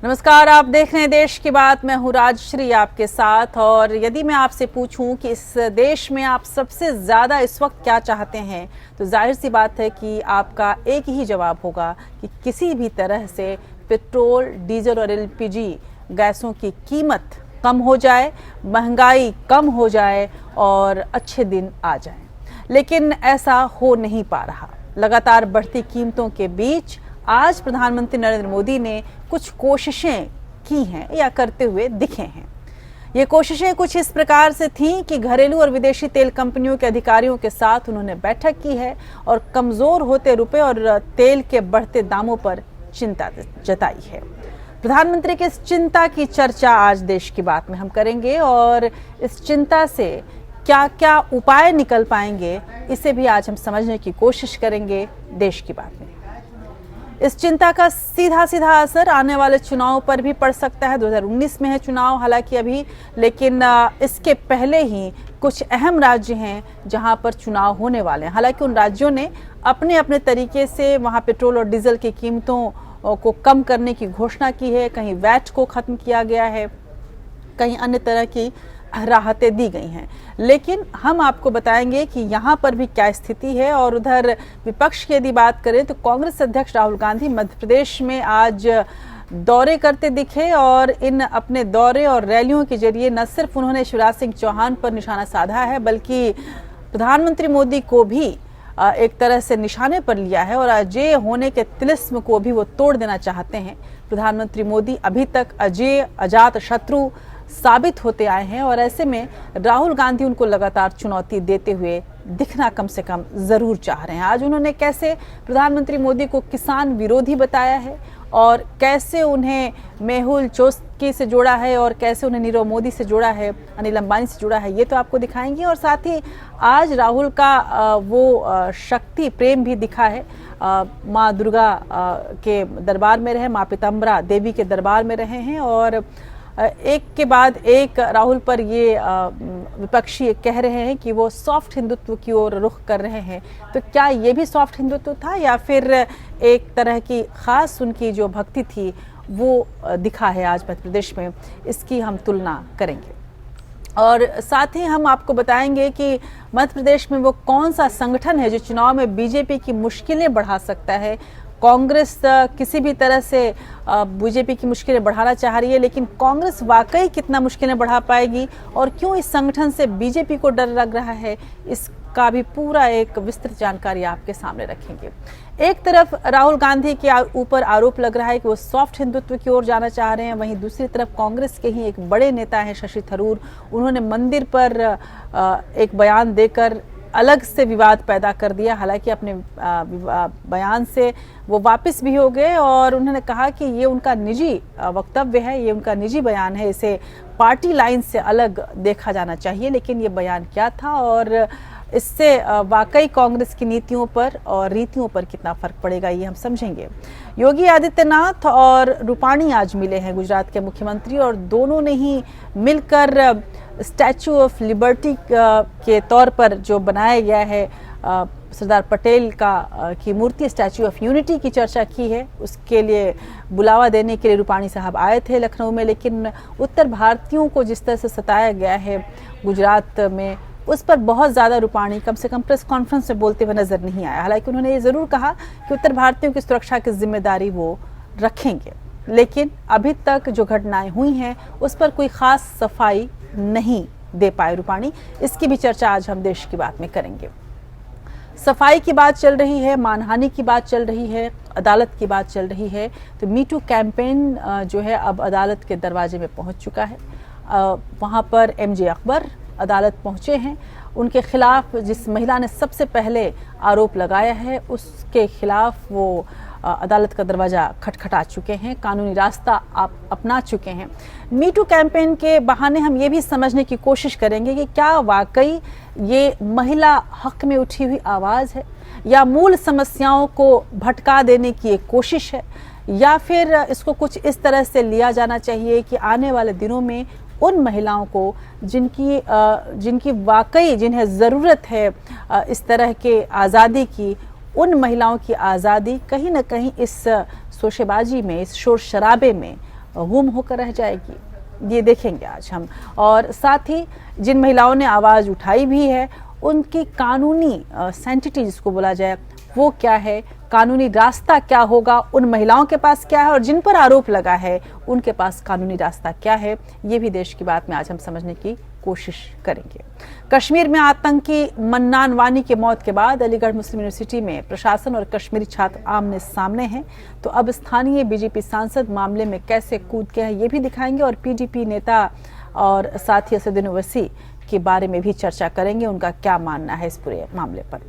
नमस्कार, आप देख रहे हैं देश की बात। मैं हूं राजश्री आपके साथ। और यदि मैं आपसे पूछूं कि इस देश में आप सबसे ज्यादा इस वक्त क्या चाहते हैं, तो जाहिर सी बात है कि आपका एक ही जवाब होगा कि किसी भी तरह से पेट्रोल, डीजल और एलपीजी गैसों की कीमत कम हो जाए, महंगाई कम हो जाए और अच्छे दिन आ जाए। लेकिन ऐसा हो नहीं पा रहा। लगातार बढ़ती कीमतों के बीच आज प्रधानमंत्री नरेंद्र मोदी ने कुछ कोशिशें की हैं या करते हुए दिखे हैं। ये कोशिशें कुछ इस प्रकार से थीं कि घरेलू और विदेशी तेल कंपनियों के अधिकारियों के साथ उन्होंने बैठक की है और कमजोर होते रुपए और तेल के बढ़ते दामों पर चिंता जताई है। प्रधानमंत्री की इस चिंता की चर्चा आज देश की बात में हम करेंगे और इस चिंता से क्या क्या उपाय निकल पाएंगे, इसे भी आज हम समझने की कोशिश करेंगे देश की बात में। इस चिंता का सीधा सीधा असर आने वाले चुनाव पर भी पड़ सकता है। 2019 में है चुनाव हालांकि अभी, लेकिन इसके पहले ही कुछ अहम राज्य हैं जहां पर चुनाव होने वाले हैं। हालांकि उन राज्यों ने अपने अपने तरीके से वहां पेट्रोल और डीजल की कीमतों को कम करने की घोषणा की है। कहीं वैट को खत्म किया गया है, कहीं अन्य तरह की राहतें दी गई हैं। लेकिन हम आपको बताएंगे कि यहाँ पर भी क्या स्थिति है। और उधर विपक्ष की यदि बात करें तो कांग्रेस अध्यक्ष राहुल गांधी मध्य प्रदेश में आज दौरे करते दिखे और इन अपने दौरे और रैलियों के जरिए न सिर्फ उन्होंने शिवराज सिंह चौहान पर निशाना साधा है, बल्कि प्रधानमंत्री मोदी को भी एक तरह से निशाने पर लिया है और अजेय होने के तिलिस्म को भी वो तोड़ देना चाहते हैं। प्रधानमंत्री मोदी अभी तक अजेय, अजात शत्रु साबित होते आए हैं और ऐसे में राहुल गांधी उनको लगातार चुनौती देते हुए दिखना कम से कम जरूर चाह रहे हैं। आज उन्होंने कैसे प्रधानमंत्री मोदी को किसान विरोधी बताया है और कैसे उन्हें मेहुल चोस्की से जोड़ा है और कैसे उन्हें नीरव मोदी से जोड़ा है, अनिल अंबानी से जोड़ा है, ये तो आपको दिखाएंगे। और साथ ही आज राहुल का वो शक्ति प्रेम भी दिखा है। माँ दुर्गा के दरबार में रहे, माँ पीताम्बरा देवी के दरबार में रहे हैं और एक के बाद एक राहुल पर ये विपक्षी कह रहे हैं कि वो सॉफ्ट हिंदुत्व की ओर रुख कर रहे हैं। तो क्या ये भी सॉफ्ट हिंदुत्व था या फिर एक तरह की खास उनकी जो भक्ति थी वो दिखा है आज मध्य प्रदेश में, इसकी हम तुलना करेंगे। और साथ ही हम आपको बताएंगे कि मध्य प्रदेश में वो कौन सा संगठन है जो चुनाव में बीजेपी की मुश्किलें बढ़ा सकता है। कांग्रेस किसी भी तरह से बीजेपी की मुश्किलें बढ़ाना चाह रही है, लेकिन कांग्रेस वाकई कितना मुश्किलें बढ़ा पाएगी और क्यों इस संगठन से बीजेपी को डर लग रहा है, इसका भी पूरा एक विस्तृत जानकारी आपके सामने रखेंगे। एक तरफ राहुल गांधी के ऊपर आरोप लग रहा है कि वो सॉफ्ट हिंदुत्व की ओर जाना चाह रहे हैं, वहीं दूसरी तरफ कांग्रेस के ही एक बड़े नेता हैं शशि थरूर। उन्होंने मंदिर पर एक बयान देकर अलग से विवाद पैदा कर दिया। हालांकि अपने बयान से वो वापस भी हो गए और उन्होंने कहा कि ये उनका निजी वक्तव्य है, ये उनका निजी बयान है, इसे पार्टी लाइन से अलग देखा जाना चाहिए। लेकिन ये बयान क्या था और इससे वाकई कांग्रेस की नीतियों पर और रीतियों पर कितना फर्क पड़ेगा, ये हम समझेंगे। योगी आदित्यनाथ और रूपाणी आज मिले हैं, गुजरात के मुख्यमंत्री, और दोनों ने ही मिलकर स्टैचू ऑफ लिबर्टी के तौर पर जो बनाया गया है सरदार पटेल की मूर्ति, स्टैचू ऑफ यूनिटी की चर्चा की है। उसके लिए बुलावा देने के लिए रूपाणी साहब आए थे लखनऊ में, लेकिन उत्तर भारतीयों को जिस तरह से सताया गया है गुजरात में, उस पर बहुत ज़्यादा रूपाणी कम से कम प्रेस कॉन्फ्रेंस में बोलते हुए नजर नहीं आया। हालांकि उन्होंने ये ज़रूर कहा कि उत्तर भारतीयों की सुरक्षा की जिम्मेदारी वो रखेंगे, लेकिन अभी तक जो घटनाएं हुई हैं उस पर कोई खास सफाई नहीं दे पाए रूपाणी। इसकी भी चर्चा आज हम देश की बात में करेंगे। सफाई की बात चल रही है, मानहानि की बात चल रही है, अदालत की बात चल रही है। तो मीटू कैंपेन जो है अब अदालत के दरवाजे में पहुंच चुका है। वहां पर एमजे अकबर अदालत पहुंचे हैं। उनके खिलाफ जिस महिला ने सबसे पहले आरोप लगाया है उसके खिलाफ वो अदालत का दरवाजा खटखटा चुके हैं, कानूनी रास्ता आप अपना चुके हैं। मीटू कैंपेन के बहाने हम ये भी समझने की कोशिश करेंगे कि क्या वाकई ये महिला हक में उठी हुई आवाज़ है या मूल समस्याओं को भटका देने की एक कोशिश है, या फिर इसको कुछ इस तरह से लिया जाना चाहिए कि आने वाले दिनों में उन महिलाओं को जिनकी वाकई जिन्हें ज़रूरत है इस तरह के आज़ादी की, उन महिलाओं की आज़ादी कहीं ना कहीं इस शोशेबाजी में, इस शोर शराबे में गुम होकर रह जाएगी, ये देखेंगे आज हम। और साथ ही जिन महिलाओं ने आवाज़ उठाई भी है उनकी कानूनी सैंक्टिटी जिसको बोला जाए वो क्या है, कानूनी रास्ता क्या होगा, उन महिलाओं के पास क्या है और जिन पर आरोप लगा है उनके पास कानूनी रास्ता क्या है, ये भी देश की बात में आज हम समझने की कोशिश करेंगे। कश्मीर में आतंकी मन्नान वानी की मौत के बाद अलीगढ़ मुस्लिम यूनिवर्सिटी में प्रशासन और कश्मीरी छात्र आमने सामने हैं, तो अब स्थानीय बीजेपी सांसद मामले में कैसे कूद के हैं ये भी दिखाएंगे और पीडीपी नेता और साथ ही असदुद्दीन ओवैसी के बारे में भी चर्चा करेंगे, उनका क्या मानना है इस पूरे मामले पर।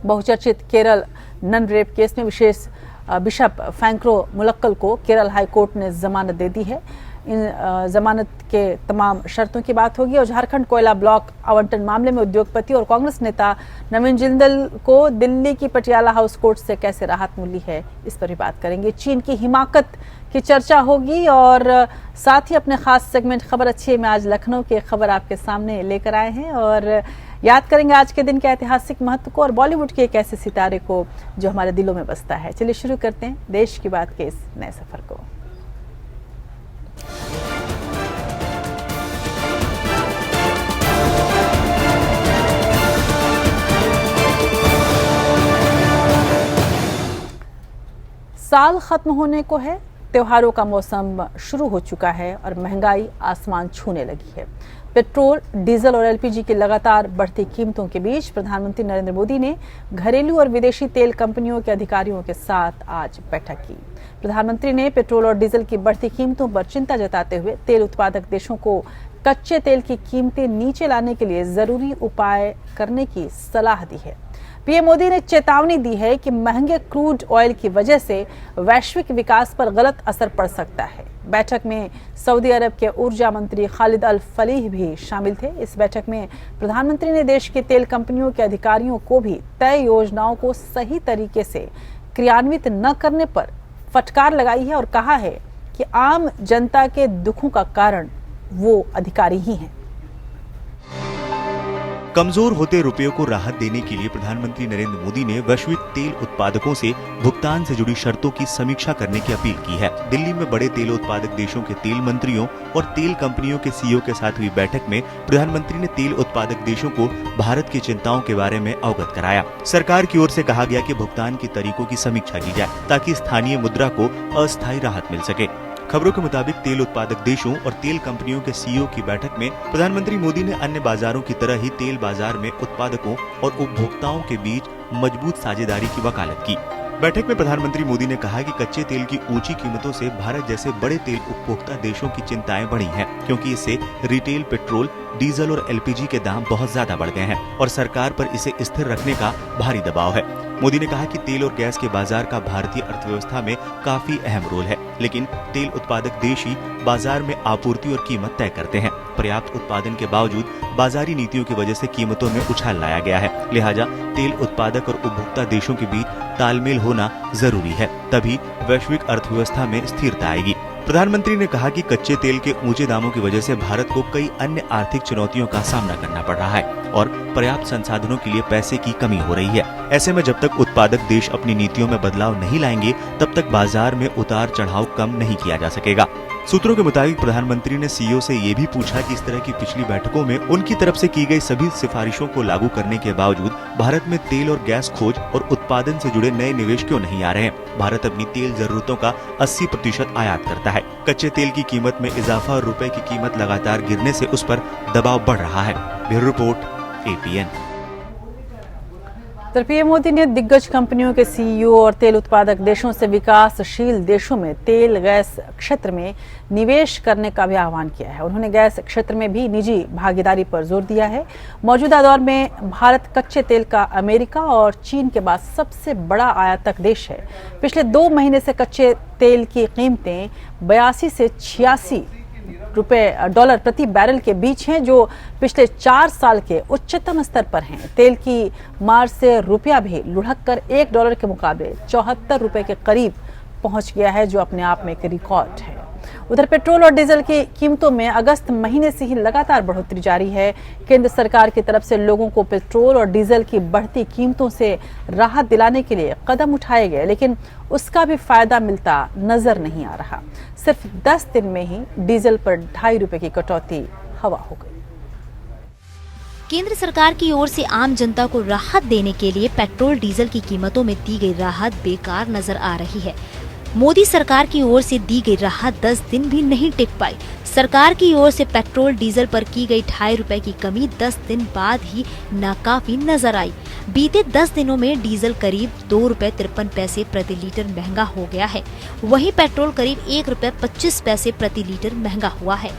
बहुचर्चित केरल नन रेप केस में विशेष बिशप फ्रैंको मुलक्कल को केरल हाईकोर्ट ने जमानत दे दी है। इन जमानत के तमाम शर्तों की बात होगी। और झारखंड कोयला ब्लॉक आवंटन मामले में उद्योगपति और कांग्रेस नेता नवीन जिंदल को दिल्ली की पटियाला हाउस कोर्ट से कैसे राहत मिली है इस पर भी बात करेंगे। चीन की हिमाकत की चर्चा होगी और साथ ही अपने खास सेगमेंट खबर अच्छी है में आज लखनऊ की खबर आपके सामने लेकर आए हैं और याद करेंगे आज के दिन के ऐतिहासिक महत्व को और बॉलीवुड के एक ऐसे सितारे को जो हमारे दिलों में बसता है। चलिए शुरू करते हैं देश की बात के इस नए सफर को। साल खत्म होने को है, त्योहारों का मौसम शुरू हो चुका है और महंगाई आसमान छूने लगी है। पेट्रोल, डीजल और एलपीजी की लगातार बढ़ती कीमतों के बीच प्रधानमंत्री नरेंद्र मोदी ने घरेलू और विदेशी तेल कंपनियों के अधिकारियों के साथ आज बैठक की। प्रधानमंत्री ने पेट्रोल और डीजल की बढ़ती कीमतों पर चिंता जताते हुए तेल उत्पादक देशों को कच्चे तेल की कीमतें नीचे लाने के लिए जरूरी उपाय करने की सलाह दी है। पीएम मोदी ने चेतावनी दी है कि महंगे क्रूड ऑयल की वजह से वैश्विक विकास पर गलत असर पड़ सकता है। बैठक में सऊदी अरब के ऊर्जा मंत्री खालिद अल फलीह भी शामिल थे। इस बैठक में प्रधानमंत्री ने देश के तेल कंपनियों के अधिकारियों को भी तय योजनाओं को सही तरीके से क्रियान्वित न करने पर फटकार लगाई है और कहा है कि आम जनता के दुखों का कारण वो अधिकारी ही हैं। कमजोर होते रुपयों को राहत देने के लिए प्रधानमंत्री नरेंद्र मोदी ने वैश्विक तेल उत्पादकों से भुगतान से जुड़ी शर्तों की समीक्षा करने की अपील की है। दिल्ली में बड़े तेल उत्पादक देशों के तेल मंत्रियों और तेल कंपनियों के सीईओ के साथ हुई बैठक में प्रधानमंत्री ने तेल उत्पादक देशों को भारत की चिंताओं के बारे में अवगत कराया। सरकार की ओर से कहा गया कि भुगतान के तरीकों की समीक्षा की जाए ताकि स्थानीय मुद्रा को अस्थायी राहत मिल सके। खबरों के मुताबिक तेल उत्पादक देशों और तेल कंपनियों के सीईओ की बैठक में प्रधानमंत्री मोदी ने अन्य बाजारों की तरह ही तेल बाजार में उत्पादकों और उपभोक्ताओं के बीच मजबूत साझेदारी की वकालत की। बैठक में प्रधानमंत्री मोदी ने कहा कि कच्चे तेल की ऊंची कीमतों से भारत जैसे बड़े तेल उपभोक्ता देशों की चिंताएं बढ़ी हैं, क्योंकि इससे रिटेल पेट्रोल, डीजल और एलपीजी के दाम बहुत ज्यादा बढ़ गए हैं और सरकार पर इसे स्थिर रखने का भारी दबाव है। मोदी ने कहा कि तेल और गैस के बाजार का भारतीय अर्थव्यवस्था में काफी अहम रोल है, लेकिन तेल उत्पादक देश ही बाजार में आपूर्ति और कीमत तय करते हैं। पर्याप्त उत्पादन के बावजूद बाजारी नीतियों की वजह से कीमतों में उछाल लाया गया है। लिहाजा तेल उत्पादक और उपभोक्ता देशों के बीच तालमेल होना जरूरी है, तभी वैश्विक अर्थव्यवस्था में स्थिरता आएगी। प्रधानमंत्री ने कहा कि कच्चे तेल के ऊंचे दामों की वजह से भारत को कई अन्य आर्थिक चुनौतियों का सामना करना पड़ रहा है और पर्याप्त संसाधनों के लिए पैसे की कमी हो रही है। ऐसे में जब तक उत्पादक देश अपनी नीतियों में बदलाव नहीं लाएंगे, तब तक बाजार में उतार चढ़ाव कम नहीं किया जा सकेगा। सूत्रों के मुताबिक प्रधानमंत्री ने सीईओ से ये भी पूछा कि इस तरह की पिछली बैठकों में उनकी तरफ से की गई सभी सिफारिशों को लागू करने के बावजूद भारत में तेल और गैस खोज और उत्पादन से जुड़े नए निवेश क्यों नहीं आ रहे हैं। भारत अपनी तेल जरूरतों का 80% आयात करता है। कच्चे तेल की कीमत में इजाफा और रुपए की कीमत लगातार गिरने से उस पर दबाव बढ़ रहा है। Bureau report, APN। तो पीएम मोदी ने दिग्गज कंपनियों के सीईओ और तेल उत्पादक देशों से विकासशील देशों में तेल गैस क्षेत्र में निवेश करने का भी आह्वान किया है। उन्होंने गैस क्षेत्र में भी निजी भागीदारी पर जोर दिया है। मौजूदा दौर में भारत कच्चे तेल का अमेरिका और चीन के बाद सबसे बड़ा आयातक देश है। पिछले 2 महीने से कच्चे तेल की कीमतें 82 से 86 डॉलर प्रति बैरल के बीच हैं, जो पिछले 4 साल के उच्चतम स्तर पर हैं। तेल की मार से रुपया भी लुढ़क कर $1 के मुकाबले 74 रुपए के करीब पहुंच गया है, जो अपने आप में एक रिकॉर्ड है। उधर पेट्रोल और डीजल की कीमतों में अगस्त महीने से ही लगातार बढ़ोतरी जारी है। केंद्र सरकार की तरफ से लोगों को पेट्रोल और डीजल की बढ़ती कीमतों से राहत दिलाने के लिए कदम उठाए गए, लेकिन उसका भी फायदा मिलता नजर नहीं आ रहा। सिर्फ 10 दिन में ही डीजल पर 2.5 रुपए की कटौती हवा हो गई। केंद्र सरकार की ओर से आम जनता को राहत देने के लिए पेट्रोल डीजल की कीमतों में दी गई राहत बेकार नजर आ रही है। मोदी सरकार की ओर से दी गई राहत 10 दिन भी नहीं टिक पाई। सरकार की ओर से पेट्रोल डीजल पर की गई 2.5 रुपए की कमी 10 दिन बाद ही नाकाफी नजर आई। बीते 10 दिनों में डीजल करीब 2 रुपए 53 पैसे प्रति लीटर महंगा हो गया है। वहीं पेट्रोल करीब 1 रुपए 25 पैसे प्रति लीटर महंगा हुआ है।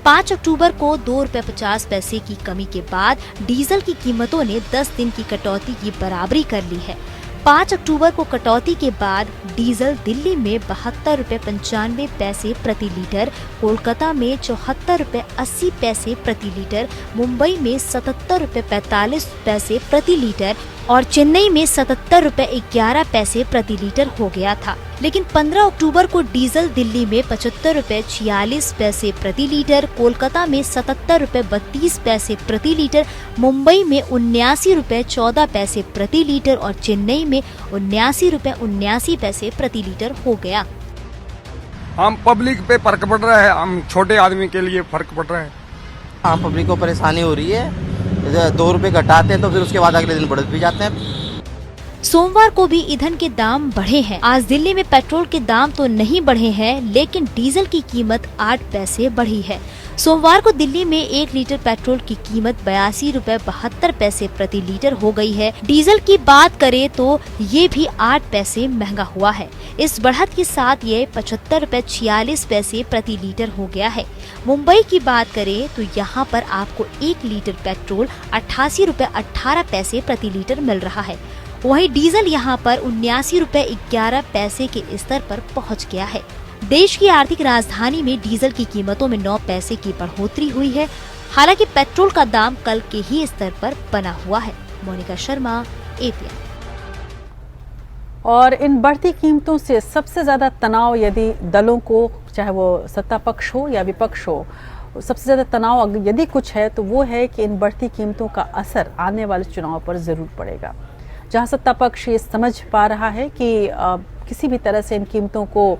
5 अक्टूबर को 2 रुपए 50 पैसे की कमी के बाद डीजल की कीमतों ने 10 दिन की कटौती की बराबरी कर ली है। 5 अक्टूबर को कटौती के बाद डीजल दिल्ली में 72 रुपए 95 पैसे प्रति लीटर, कोलकाता में 74 रुपए 80 पैसे प्रति लीटर, मुंबई में 77 रुपए 45 पैसे प्रति लीटर और चेन्नई में 77 रुपए 11 पैसे प्रति लीटर हो गया था। लेकिन 15 अक्टूबर को डीजल दिल्ली में 75 रुपए 46 पैसे प्रति लीटर, कोलकाता में 77 रुपए 32 पैसे प्रति लीटर, मुंबई में 79 रुपए 14 पैसे प्रति लीटर और चेन्नई में 79 रुपए 79 पैसे प्रति लीटर हो गया। हम पब्लिक पे फर्क पड़ रहा है, हम छोटे आदमी के लिए फर्क पड़ रहा है। आम पब्लिक को परेशानी हो रही है। 2 रुपए घटाते हैं तो फिर उसके बाद अगले दिन बढ़ भी जाते हैं। सोमवार को भी ईंधन के दाम बढ़े हैं। आज दिल्ली में पेट्रोल के दाम तो नहीं बढ़े हैं, लेकिन डीजल की कीमत 8 पैसे बढ़ी है। सोमवार को दिल्ली में 1 लीटर पेट्रोल की कीमत 82 रुपए 72 पैसे प्रति लीटर हो गई है। डीजल की बात करें तो ये भी 8 पैसे महंगा हुआ है। इस बढ़त के साथ ये 75 रुपए 46 पैसे प्रति लीटर हो गया है। मुंबई की बात करें तो यहाँ पर आपको 1 लीटर पेट्रोल 88 रुपए 18 पैसे प्रति लीटर मिल रहा है। वहीं डीजल यहाँ पर 79 रुपए 11 पैसे के स्तर पर पहुँच गया है। देश की आर्थिक राजधानी में डीजल की कीमतों में 9 पैसे की बढ़ोतरी हुई है। हालांकि पेट्रोल का दाम कल के ही स्तर पर बना हुआ है। मोनिका शर्मा, एपीएन। और इन बढ़ती कीमतों से सबसे ज्यादा तनाव यदि दलों को, चाहे वो सत्ता पक्ष हो या विपक्ष हो, सबसे ज्यादा तनाव यदि कुछ है तो वो है कि इन बढ़ती कीमतों का असर आने वाले चुनाव पर जरूर पड़ेगा। जहां सत्ता पक्ष ये समझ पा रहा है कि किसी भी तरह से इन कीमतों को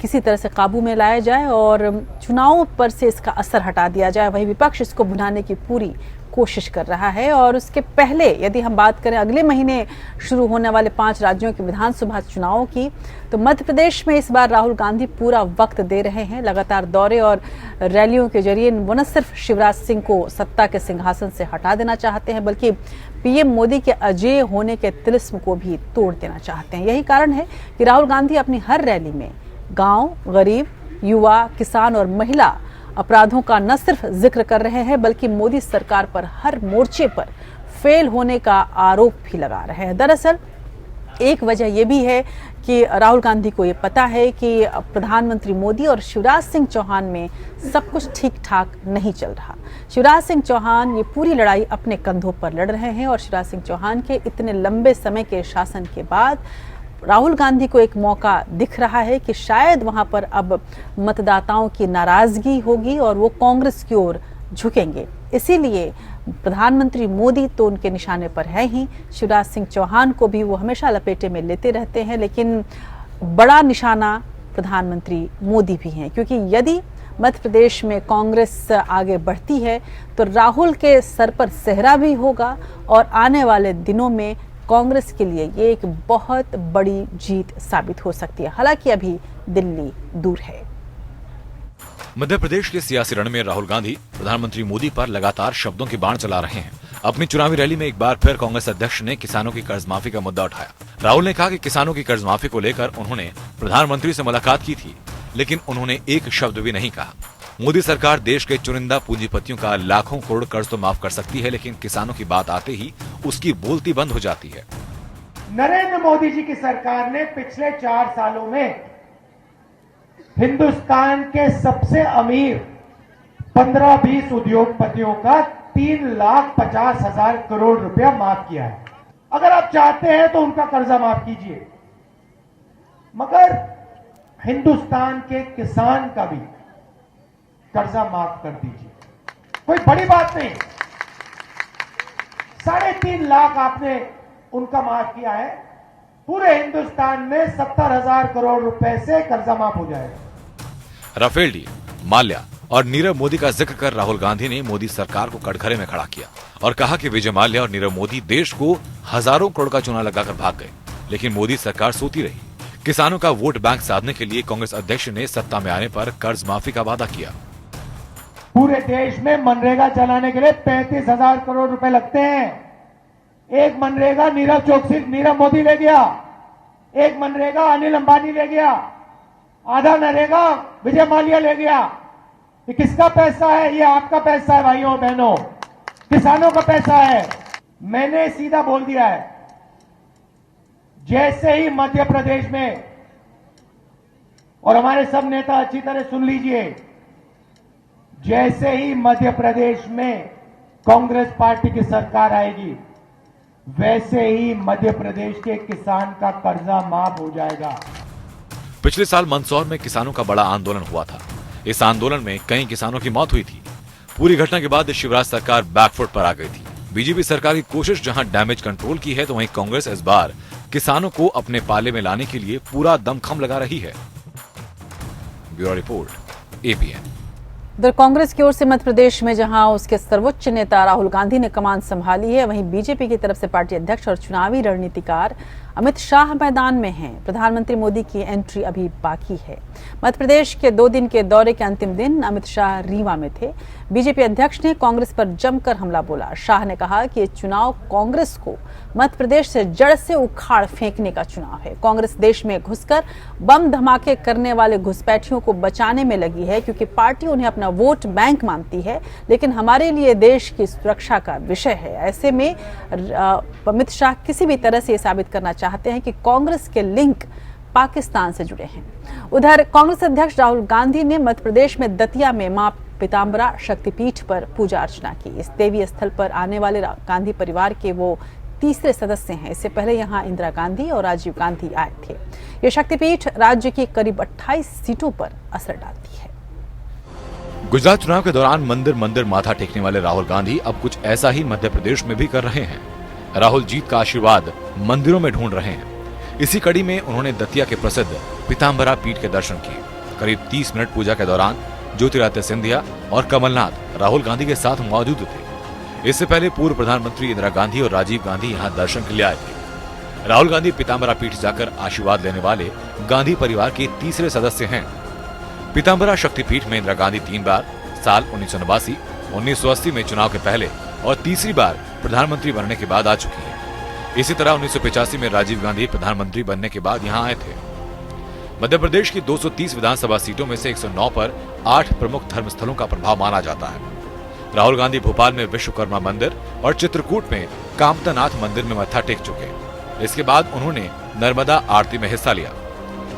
किसी तरह से काबू में लाया जाए और चुनावों पर से इसका असर हटा दिया जाए, वही विपक्ष इसको भुनाने की पूरी कोशिश कर रहा है। और उसके पहले यदि हम बात करें अगले महीने शुरू होने वाले 5 राज्यों के विधानसभा चुनावों की, तो मध्य प्रदेश में इस बार राहुल गांधी पूरा वक्त दे रहे हैं। लगातार दौरे और रैलियों के जरिए वो न सिर्फ शिवराज सिंह को सत्ता के सिंहासन से हटा देना चाहते हैं, बल्कि पीएम मोदी के अजेय होने के तिलिस्म को भी तोड़ देना चाहते हैं। यही कारण है कि राहुल गांधी अपनी हर रैली में गांव, गरीब, युवा, किसान और महिला अपराधों का न सिर्फ जिक्र कर रहे हैं, बल्कि मोदी सरकार पर हर मोर्चे पर फेल होने का आरोप भी लगा रहे हैं। दरअसल एक वजह यह भी है कि राहुल गांधी को ये पता है कि प्रधानमंत्री मोदी और शिवराज सिंह चौहान में सब कुछ ठीक ठाक नहीं चल रहा। शिवराज सिंह चौहान ये पूरी लड़ाई अपने कंधों पर लड़ रहे हैं और शिवराज सिंह चौहान के इतने लंबे समय के शासन के बाद राहुल गांधी को एक मौका दिख रहा है कि शायद वहां पर अब मतदाताओं की नाराजगी होगी और वो कांग्रेस की ओर झुकेंगे। इसीलिए प्रधानमंत्री मोदी तो उनके निशाने पर है ही, शिवराज सिंह चौहान को भी वो हमेशा लपेटे में लेते रहते हैं, लेकिन बड़ा निशाना प्रधानमंत्री मोदी भी हैं, क्योंकि यदि मध्य प्रदेश में कांग्रेस आगे बढ़ती है तो राहुल के सर पर सेहरा भी होगा और आने वाले दिनों में कांग्रेस के लिए ये एक बहुत बड़ी जीत साबित हो सकती है। हालांकि अभी दिल्ली दूर है। मध्य प्रदेश के सियासी रण में राहुल गांधी प्रधानमंत्री मोदी पर लगातार शब्दों की बाण चला रहे हैं। अपनी चुनावी रैली में एक बार फिर कांग्रेस अध्यक्ष ने किसानों की कर्ज माफी का मुद्दा उठाया। राहुल ने कहा कि किसानों की कर्ज माफी को लेकर उन्होंने प्रधानमंत्री से मुलाकात की थी, लेकिन उन्होंने एक शब्द भी नहीं कहा। मोदी सरकार देश के चुनिंदा पूंजीपतियों का लाखों करोड़ कर्ज तो माफ कर सकती है, लेकिन किसानों की बात आते ही उसकी बोलती बंद हो जाती है। नरेंद्र मोदी जी की सरकार ने पिछले 4 सालों में हिंदुस्तान के सबसे अमीर 15-20 उद्योगपतियों का 3,50,000 करोड़ रुपया माफ किया है। अगर आप चाहते हैं तो उनका कर्जा माफ कीजिए, मगर हिंदुस्तान के किसान का भी कर्जा माफ कर दीजिए। कोई बड़ी बात नहीं, 3.5 लाख आपने उनका माफ किया है। पूरे हिंदुस्तान में 70,000 करोड़ रुपए से कर्जा माफ हो जाएगा। राफेल डील, माल्या और नीरव मोदी का जिक्र कर राहुल गांधी ने मोदी सरकार को कटघरे में खड़ा किया और कहा कि विजय माल्या और नीरव मोदी देश को हजारों करोड़ का चूना लगाकर भाग गए, लेकिन मोदी सरकार सोती रही। किसानों का वोट बैंक साधने के लिए कांग्रेस अध्यक्ष ने सत्ता में आने पर कर्ज माफी का वादा किया। पूरे देश में मनरेगा चलाने के लिए 35,000 करोड़ रुपए लगते हैं। एक मनरेगा नीरव मोदी ले गया, एक मनरेगा अनिल अंबानी ले गया, आधा नरेगा विजय माल्या ले गया। ये किसका पैसा है? ये आपका पैसा है भाइयों बहनों, किसानों का पैसा है। मैंने सीधा बोल दिया है, जैसे ही मध्य प्रदेश में, और हमारे सब नेता अच्छी तरह सुन लीजिए, जैसे ही मध्य प्रदेश में कांग्रेस पार्टी की सरकार आएगी, वैसे ही मध्य प्रदेश के किसान का कर्जा माफ हो जाएगा। पिछले साल मंदसौर में किसानों का बड़ा आंदोलन हुआ था। इस आंदोलन में कई किसानों की मौत हुई थी। पूरी घटना के बाद शिवराज सरकार बैकफुट पर आ गई थी। बीजेपी सरकार की कोशिश जहां डैमेज कंट्रोल की है, तो वहीं कांग्रेस इस बार किसानों को अपने पाले में लाने के लिए पूरा दमखम लगा रही है। Bureau report, APN. उधर कांग्रेस की ओर से मध्य प्रदेश में जहां उसके सर्वोच्च नेता राहुल गांधी ने कमान संभाली है, वहीं बीजेपी की तरफ से पार्टी अध्यक्ष और चुनावी रणनीतिकार अमित शाह मैदान में हैं। प्रधानमंत्री मोदी की एंट्री अभी बाकी है। मध्य प्रदेश के 2 दिन के दौरे के अंतिम दिन अमित शाह रीवा में थे। बीजेपी अध्यक्ष ने कांग्रेस पर जमकर हमला बोला। शाह ने कहा कि ये चुनाव कांग्रेस को मध्य प्रदेश से जड़ से उखाड़ फेंकने का चुनाव है। कांग्रेस देश में घुसकर बम धमाके करने वाले घुसपैठियों को बचाने में लगी है, क्योंकि पार्टी उन्हें अपना वोट बैंक मानती है, लेकिन हमारे लिए देश की सुरक्षा का विषय है। ऐसे में अमित शाह किसी भी तरह से ये साबित करना चाहते हैं कि कांग्रेस के लिंक पाकिस्तान से जुड़े हैं। उधर कांग्रेस अध्यक्ष राहुल गांधी ने मध्य प्रदेश में दतिया में मां पीताम्बरा शक्तिपीठ पर पूजा अर्चना की। इस देवी स्थल पर आने वाले गांधी परिवार के वो तीसरे सदस्य हैं। इससे पहले यहां इंदिरा गांधी और राजीव गांधी आए थे। ये शक्तिपीठ राज्य की करीब 28 सीटों पर असर डालती है। गुजरात चुनाव के दौरान मंदिर मंदिर माथा टेकने वाले राहुल गांधी अब कुछ ऐसा ही मध्य प्रदेश में भी कर रहे हैं। राहुल जीत का आशीर्वाद मंदिरों में ढूंढ रहे हैं। इसी कड़ी में उन्होंने दतिया के प्रसिद्ध पीताम्बरा पीठ के दर्शन किए। करीब 30 मिनट पूजा के दौरान ज्योतिरादित्य सिंधिया और कमलनाथ राहुल गांधी के साथ मौजूद थे। इससे पहले पूर्व प्रधानमंत्री इंदिरा गांधी और राजीव गांधी यहां दर्शन के लिए आए थे। राहुल गांधी पीताम्बरा पीठ जाकर आशीर्वाद लेने वाले गांधी परिवार के तीसरे सदस्य हैं। पीताम्बरा शक्तिपीठ में इंदिरा गांधी 3 बार साल 1989, 1980 में चुनाव के पहले और तीसरी बार प्रधानमंत्री बनने के बाद आ चुकी है। इसी तरह 1985 में राजीव गांधी प्रधानमंत्री बनने के बाद यहां आए थे। मध्य प्रदेश की 230 विधानसभा सीटों में से 109 पर 8 प्रमुख धर्मस्थलों का प्रभाव माना जाता है। राहुल गांधी भोपाल में विश्वकर्मा मंदिर और चित्रकूट में कामतानाथ मंदिर में मत्था टेक चुके। इसके बाद उन्होंने नर्मदा आरती में हिस्सा लिया।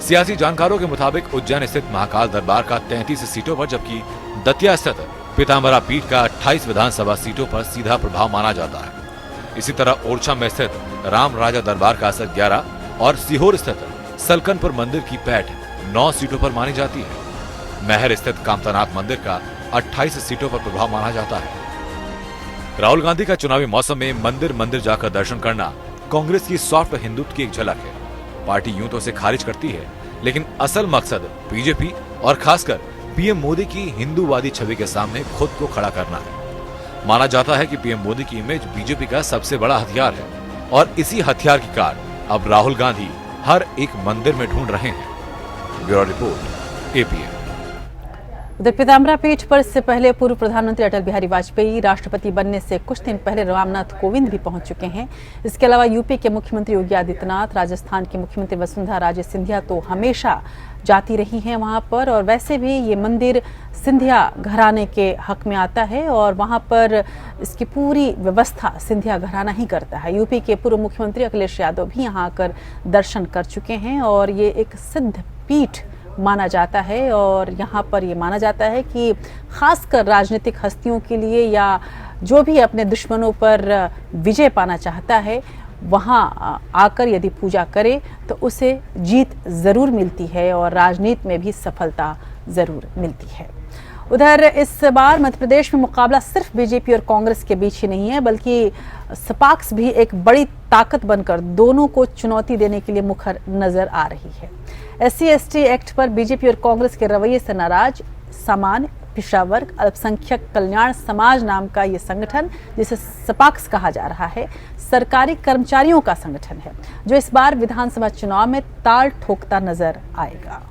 सियासी जानकारों के मुताबिक उज्जैन स्थित महाकाल दरबार का 33 सीटों पर, जबकि दतिया स्थित पीताम्बरा पीठ का 28 विधानसभा सीटों पर सीधा प्रभाव माना जाता है। इसी तरह ओरछा में स्थित राम राजा दरबार का असर 11 और सीहोर स्थित सलकनपुर मंदिर की पैठ 9 सीटों पर मानी जाती है। महर स्थित कामतानाथ मंदिर का 28 सीटों पर प्रभाव माना जाता है। राहुल गांधी का चुनावी मौसम में मंदिर मंदिर जाकर दर्शन करना कांग्रेस की सॉफ्ट हिंदुत्व की एक झलक है। पार्टी यूं तो उसे खारिज करती है, लेकिन असल मकसद बीजेपी और खासकर पीएम मोदी की हिंदूवादी छवि के सामने खुद को खड़ा करना है। माना जाता है कि पीएम मोदी की इमेज बीजेपी का सबसे बड़ा हथियार है और इसी हथियार की कार अब राहुल गांधी हर एक मंदिर में ढूंढ रहे हैं। Bureau report, APN. उधर पीताम्बरा पीठ पर इससे पहले पूर्व प्रधानमंत्री अटल बिहारी वाजपेयी राष्ट्रपति बनने से कुछ दिन पहले रामनाथ कोविंद भी पहुंच चुके हैं। इसके अलावा यूपी के मुख्यमंत्री योगी आदित्यनाथ, राजस्थान की मुख्यमंत्री वसुंधरा राजे सिंधिया तो हमेशा जाती रही हैं वहां पर, और वैसे भी ये मंदिर सिंधिया घराने के हक में आता है और वहां पर इसकी पूरी व्यवस्था सिंधिया घराना ही करता है। यूपी के पूर्व मुख्यमंत्री अखिलेश यादव भी यहाँ आकर दर्शन कर चुके हैं और ये एक सिद्ध पीठ माना जाता है और यहाँ पर ये माना जाता है कि खासकर राजनीतिक हस्तियों के लिए या जो भी अपने दुश्मनों पर विजय पाना चाहता है, वहां आकर यदि पूजा करे तो उसे जीत जरूर मिलती है और राजनीति में भी सफलता जरूर मिलती है। उधर इस बार मध्य प्रदेश में मुकाबला सिर्फ बीजेपी और कांग्रेस के बीच ही नहीं है, बल्कि सपाक्स भी एक बड़ी ताकत बनकर दोनों को चुनौती देने के लिए मुखर नजर आ रही है। SC/ST एक्ट पर बीजेपी और कांग्रेस के रवैये से नाराज सामान्य, पिछड़ा वर्ग, अल्पसंख्यक कल्याण समाज नाम का ये संगठन, जिसे सपाक्स कहा जा रहा है, सरकारी कर्मचारियों का संगठन है, जो इस बार विधानसभा चुनाव में ताल ठोकता नजर आएगा।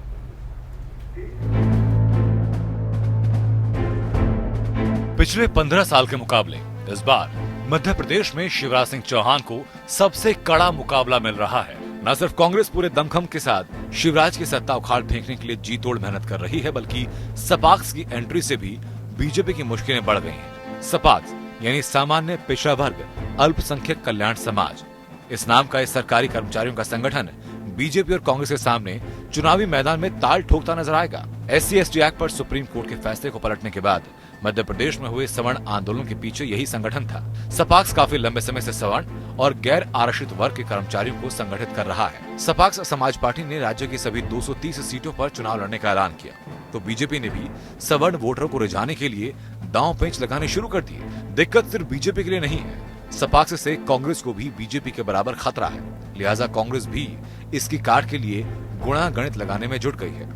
पिछले 15 साल के मुकाबले इस बार मध्य प्रदेश में शिवराज सिंह चौहान को सबसे कड़ा मुकाबला मिल रहा है। न सिर्फ कांग्रेस पूरे दमखम के साथ शिवराज की सत्ता उखाड़ फेंकने के लिए जी तोड़ मेहनत कर रही है, बल्कि सपाक्स की एंट्री से भी बीजेपी की मुश्किलें बढ़ गई हैं। सपाक्स यानी सामान्य, पिछड़ा वर्ग, अल्पसंख्यक कल्याण समाज, इस नाम का इस सरकारी कर्मचारियों का संगठन बीजेपी और कांग्रेस के सामने चुनावी मैदान में ताल ठोकता नजर आएगा। SC/ST एक्ट पर सुप्रीम कोर्ट के फैसले को पलटने के बाद मध्य प्रदेश में हुए सवर्ण आंदोलन के पीछे यही संगठन था। सपाक्स काफी लंबे समय से सवर्ण और गैर आरक्षित वर्ग के कर्मचारियों को संगठित कर रहा है। सपाक्स समाज पार्टी ने राज्य की सभी 230 सीटों पर चुनाव लड़ने का ऐलान किया, तो बीजेपी ने भी सवर्ण वोटरों को रिझाने के लिए दांव पेंच लगाने शुरू कर दिए। दिक्कत सिर्फ बीजेपी के लिए नहीं है, सपाक्स से कांग्रेस को भी बीजेपी के बराबर खतरा है, लिहाजा कांग्रेस भी इसकी काट के लिए गुणा गणित लगाने में जुट गई है।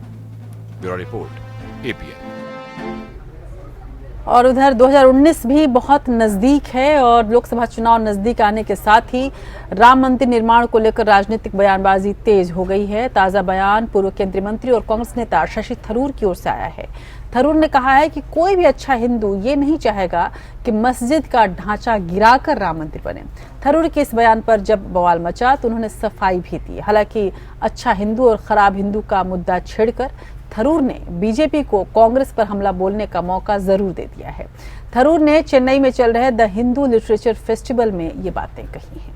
Bureau report, APN। और उधर 2019 भी बहुत नजदीक है और लोकसभा चुनाव नजदीक आने के साथ ही राम मंदिर निर्माण को लेकर राजनीतिक बयानबाजी तेज हो गई है। ताजा बयान पूर्व केंद्रीय मंत्री और कांग्रेस नेता शशि थरूर की ओर से आया है। थरूर ने कहा है कि कोई भी अच्छा हिंदू ये नहीं चाहेगा कि मस्जिद का ढांचा गिराकर राम मंदिर बने। थरूर के इस बयान पर जब बवाल मचा तो उन्होंने सफाई भी दी। हालांकि अच्छा हिंदू और खराब हिंदू का मुद्दा छेड़कर थरूर ने बीजेपी को कांग्रेस पर हमला बोलने का मौका जरूर दे दिया है। थरूर ने चेन्नई में चल रहे द हिंदू लिटरेचर फेस्टिवल में ये बातें कही हैं।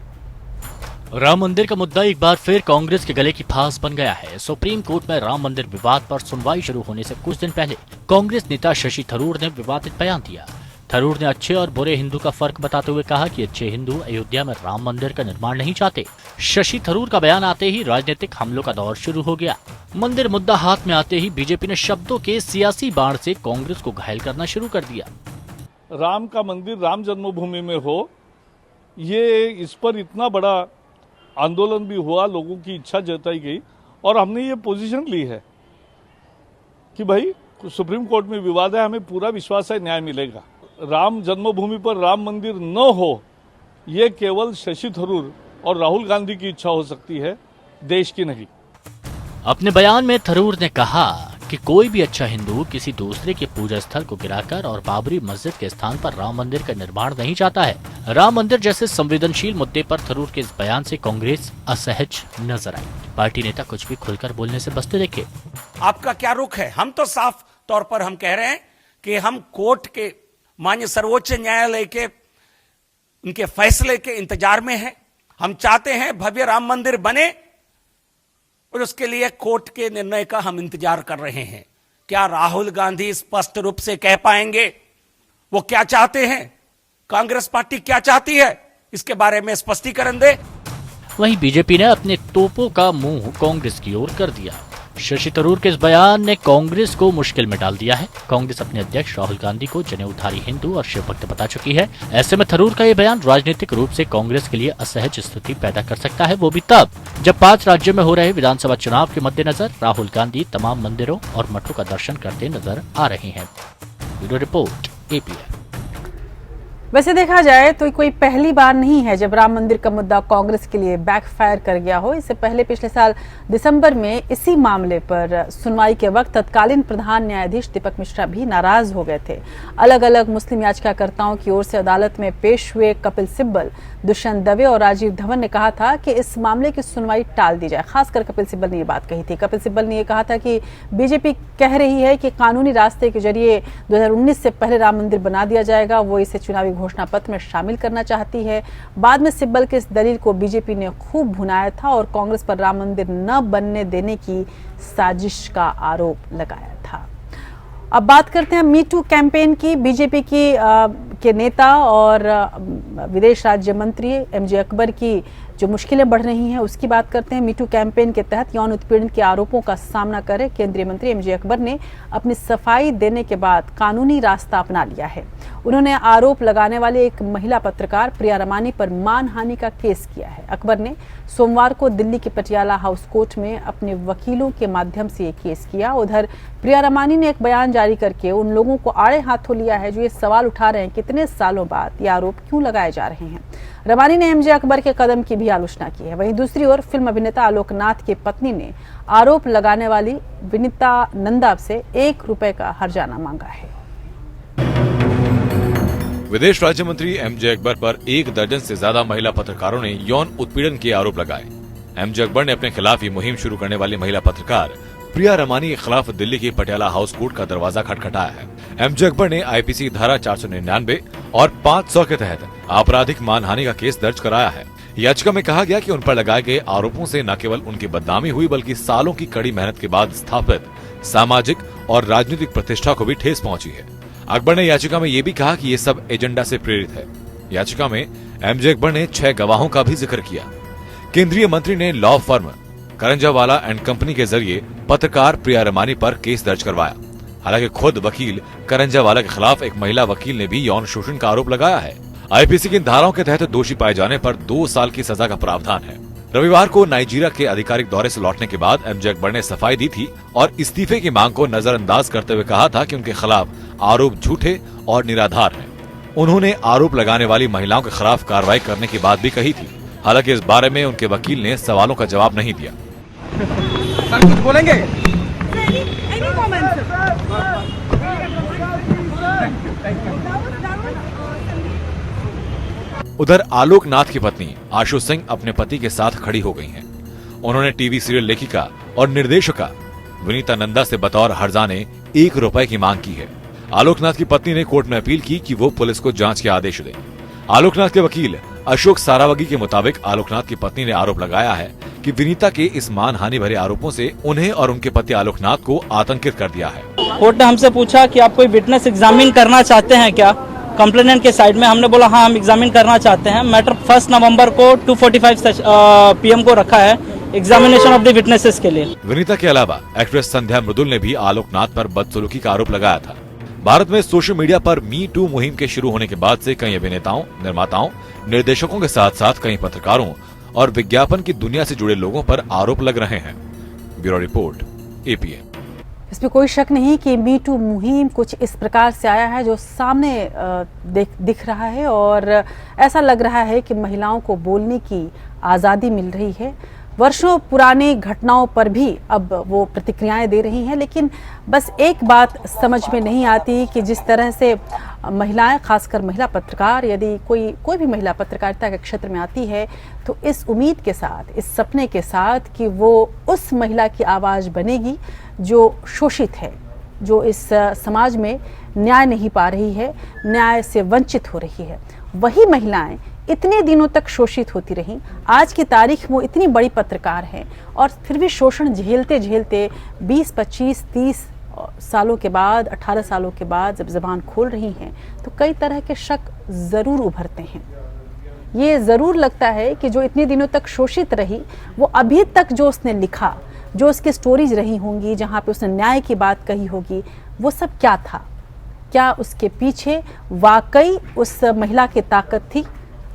राम मंदिर का मुद्दा एक बार फिर कांग्रेस के गले की फांस बन गया है। सुप्रीम कोर्ट में राम मंदिर विवाद पर सुनवाई शुरू होने से कुछ दिन पहले कांग्रेस नेता शशि थरूर ने विवादित बयान दिया। थरूर ने अच्छे और बुरे हिंदू का फर्क बताते हुए कहा कि अच्छे हिंदू अयोध्या में राम मंदिर का निर्माण नहीं चाहते। शशि थरूर का बयान आते ही राजनीतिक हमलों का दौर शुरू हो गया। मंदिर मुद्दा हाथ में आते ही बीजेपी ने शब्दों के सियासी बाण से कांग्रेस को घायल करना शुरू कर दिया। राम का मंदिर राम जन्मभूमि में हो, ये इस पर इतना बड़ा आंदोलन भी हुआ, लोगों की इच्छा जताई गई और हमने ये पोजीशन ली है कि भाई सुप्रीम कोर्ट में विवाद है, हमें पूरा विश्वास है न्याय मिलेगा। राम जन्मभूमि पर राम मंदिर न हो, ये केवल शशि थरूर और राहुल गांधी की इच्छा हो सकती है, देश की नहीं। अपने बयान में थरूर ने कहा कि कोई भी अच्छा हिंदू किसी दूसरे के पूजा स्थल को गिराकर और बाबरी मस्जिद के स्थान पर राम मंदिर का निर्माण नहीं चाहता है। राम मंदिर जैसे संवेदनशील मुद्दे पर थरूर के इस बयान से कांग्रेस असहज नजर आई। पार्टी नेता कुछ भी खुलकर बोलने से बचते देखे। आपका क्या रुख है? हम तो साफ तौर पर हम कह रहे हैं कि हम कोर्ट के माननीय सर्वोच्च न्यायालय के उनके फैसले के इंतजार में हैं। हम चाहते हैं भव्य राम मंदिर बने और उसके लिए कोर्ट के निर्णय का हम इंतजार कर रहे हैं। क्या राहुल गांधी स्पष्ट रूप से कह पाएंगे वो क्या चाहते हैं, कांग्रेस पार्टी क्या चाहती है, इसके बारे में स्पष्टीकरण दे। वहीं बीजेपी ने अपने तोपों का मुंह कांग्रेस की ओर कर दिया। शशि थरूर के इस बयान ने कांग्रेस को मुश्किल में डाल दिया है। कांग्रेस अपने अध्यक्ष राहुल गांधी को जनेऊधारी हिंदू और शिव भक्त बता चुकी है। ऐसे में थरूर का ये बयान राजनीतिक रूप से कांग्रेस के लिए असहज स्थिति पैदा कर सकता है, वो भी तब जब 5 राज्यों में हो रहे विधानसभा चुनाव के मद्देनजर राहुल गांधी तमाम मंदिरों और मठों का दर्शन करते नजर आ रहे हैं। Bureau report, APN। वैसे देखा जाए तो कोई पहली बार नहीं है जब राम मंदिर का मुद्दा कांग्रेस के लिए बैकफायर कर गया हो। इससे पहले पिछले साल दिसंबर में इसी मामले पर सुनवाई के वक्त तत्कालीन प्रधान न्यायाधीश दीपक मिश्रा भी नाराज हो गए थे। अलग अलग मुस्लिम याचिकाकर्ताओं की ओर से अदालत में पेश हुए कपिल सिब्बल, दुष्यंत दवे और राजीव धवन ने कहा था कि इस मामले की सुनवाई टाल दी जाए। खासकर कपिल सिब्बल ने ये बात कही थी। कपिल सिब्बल ने यह कहा था कि बीजेपी कह रही है कि कानूनी रास्ते के जरिए 2019 से पहले राम मंदिर बना दिया जाएगा, वो इसे चुनावी घोषणा पत्र में शामिल करना चाहती है। बाद में सिब्बल के इस दलील को बीजेपी ने खूब भुनाया था और कांग्रेस पर राम मंदिर न बनने देने की साजिश का आरोप लगाया था। अब बात करते हैं मी टू कैंपेन की। बीजेपी की के नेता और विदेश राज्य मंत्री एमजे अकबर की जो मुश्किलें बढ़ रही हैं उसकी बात करते हैं। मीटू कैंपेन के तहत यौन उत्पीड़न के आरोपों का सामना कर रहे केंद्रीय मंत्री एमजे अकबर ने अपनी सफाई देने के बाद कानूनी रास्ता अपना लिया है। उन्होंने आरोप लगाने वाले एक महिला पत्रकार प्रिया रमानी पर मानहानि का केस किया है। अकबर ने सोमवार को दिल्ली के पटियाला हाउस कोर्ट में अपने वकीलों के माध्यम से ये केस किया। उधर प्रिया रमानी ने एक बयान जारी करके उन लोगों को आड़े हाथों लिया है जो ये सवाल उठा रहे हैं कितने सालों बाद ये आरोप क्यों लगाए जा रहे हैं। रमानी ने एमजे अकबर के कदम की भी आलोचना की है। वहीं दूसरी ओर फिल्म अभिनेता आलोक नाथ की पत्नी ने आरोप लगाने वाली विनीता नंदा से ₹1 का हर्जाना मांगा है। विदेश राज्य मंत्री एमजे अकबर पर 1 दर्जन से ज्यादा महिला पत्रकारों ने यौन उत्पीड़न के आरोप लगाए। एमजे अकबर ने अपने खिलाफ ये मुहिम शुरू करने वाली महिला पत्रकार प्रिया रमानी के खिलाफ दिल्ली के पटियाला हाउस कोर्ट का दरवाजा खटखटाया है। एमजे अकबर ने आईपीसी धारा 499 और 500 के तहत आपराधिक मानहानि का केस दर्ज कराया है। याचिका में कहा गया कि उन पर लगाए गए आरोपों से न केवल उनकी बदनामी हुई बल्कि सालों की कड़ी मेहनत के बाद स्थापित सामाजिक और राजनीतिक प्रतिष्ठा को भी ठेस पहुंची है। अकबर ने याचिका में ये भी कहा कि ये सब एजेंडा से प्रेरित है। याचिका में एमजे अकबर ने 6 गवाहों का भी जिक्र किया। केंद्रीय मंत्री ने law firm Karanjawala and company के जरिए पत्रकार प्रिया रमानी पर केस दर्ज करवाया। हालांकि खुद वकील करंजावाला के खिलाफ एक महिला वकील ने भी यौन शोषण का आरोप लगाया है। आईपीसी की धाराओं के तहत दोषी पाए जाने पर 2 साल की सजा का प्रावधान है। रविवार को नाइजीरिया के आधिकारिक दौरे से लौटने के बाद एमजे अकबर ने सफाई दी थी और इस्तीफे की मांग को नजरअंदाज करते हुए कहा था कि उनके खिलाफ आरोप झूठे और निराधार हैं। उन्होंने आरोप लगाने वाली महिलाओं के खिलाफ कार्रवाई करने की बात भी कही थी। हालांकि इस बारे में उनके वकील ने सवालों का जवाब नहीं दिया। सर कुछ बोलेंगे? उधर आलोक नाथ की पत्नी आशु सिंह अपने पति के साथ खड़ी हो गई हैं। उन्होंने टीवी सीरियल लेखिका और निर्देशका विनीता नंदा से बतौर हर्जाने ₹1 की मांग की है। आलोकनाथ की पत्नी ने कोर्ट में अपील की कि वो पुलिस को जांच के आदेश दें। आलोकनाथ के वकील अशोक सारावगी के मुताबिक आलोकनाथ की पत्नी ने आरोप लगाया है कि विनीता के इस मानहानि भरे आरोपों से उन्हें और उनके पति आलोकनाथ को आतंकित कर दिया है। कोर्ट ने हमसे पूछा कि आप कोई विटनेस एग्जामिन करना चाहते हैं क्या, कंप्लेनेंट के साइड में। हमने बोला हाँ हम एग्जामिन करना चाहते हैं। मैटर 1 नवंबर को 2:45 PM को रखा है एग्जामिनेशन ऑफ द विटनेसेस के लिए। विनीता के अलावा एक्ट्रेस संध्या मृदुल ने भी आलोकनाथ पर बदसलूकी का आरोप लगाया था। भारत में सोशल मीडिया पर मी टू मुहिम के शुरू होने के बाद से कई अभिनेताओं, निर्माताओं, निर्देशकों के साथ साथ कई पत्रकारों और विज्ञापन की दुनिया से जुड़े लोगों पर आरोप लग रहे हैं। Bureau report, APN। इसमें कोई शक नहीं कि मी टू मुहिम कुछ इस प्रकार से आया है जो सामने दिख रहा है और ऐसा लग रहा है कि महिलाओं को बोलने की आज़ादी मिल रही है। वर्षों पुरानी घटनाओं पर भी अब वो प्रतिक्रियाएं दे रही हैं, लेकिन बस एक बात समझ में नहीं आती कि जिस तरह से महिलाएं, खासकर महिला पत्रकार, यदि कोई भी महिला पत्रकारिता के क्षेत्र में आती है तो इस उम्मीद के साथ, इस सपने के साथ कि वो उस महिला की आवाज़ बनेगी जो शोषित है, जो इस समाज में न्याय नहीं पा रही है, न्याय से वंचित हो रही है। वही महिलाएं इतने दिनों तक शोषित होती रहीं। आज की तारीख वो इतनी बड़ी पत्रकार हैं और फिर भी शोषण झेलते झेलते 20, 25, 30 सालों के बाद, 18 सालों के बाद जब ज़बान खोल रही हैं तो कई तरह के शक ज़रूर उभरते हैं। ये ज़रूर लगता है कि जो इतने दिनों तक शोषित रही वो अभी तक जो उसने लिखा, जो उसकी स्टोरीज रही होंगी, जहाँ पे उसने न्याय की बात कही होगी, वो सब क्या था? क्या उसके पीछे वाकई उस महिला की ताकत थी?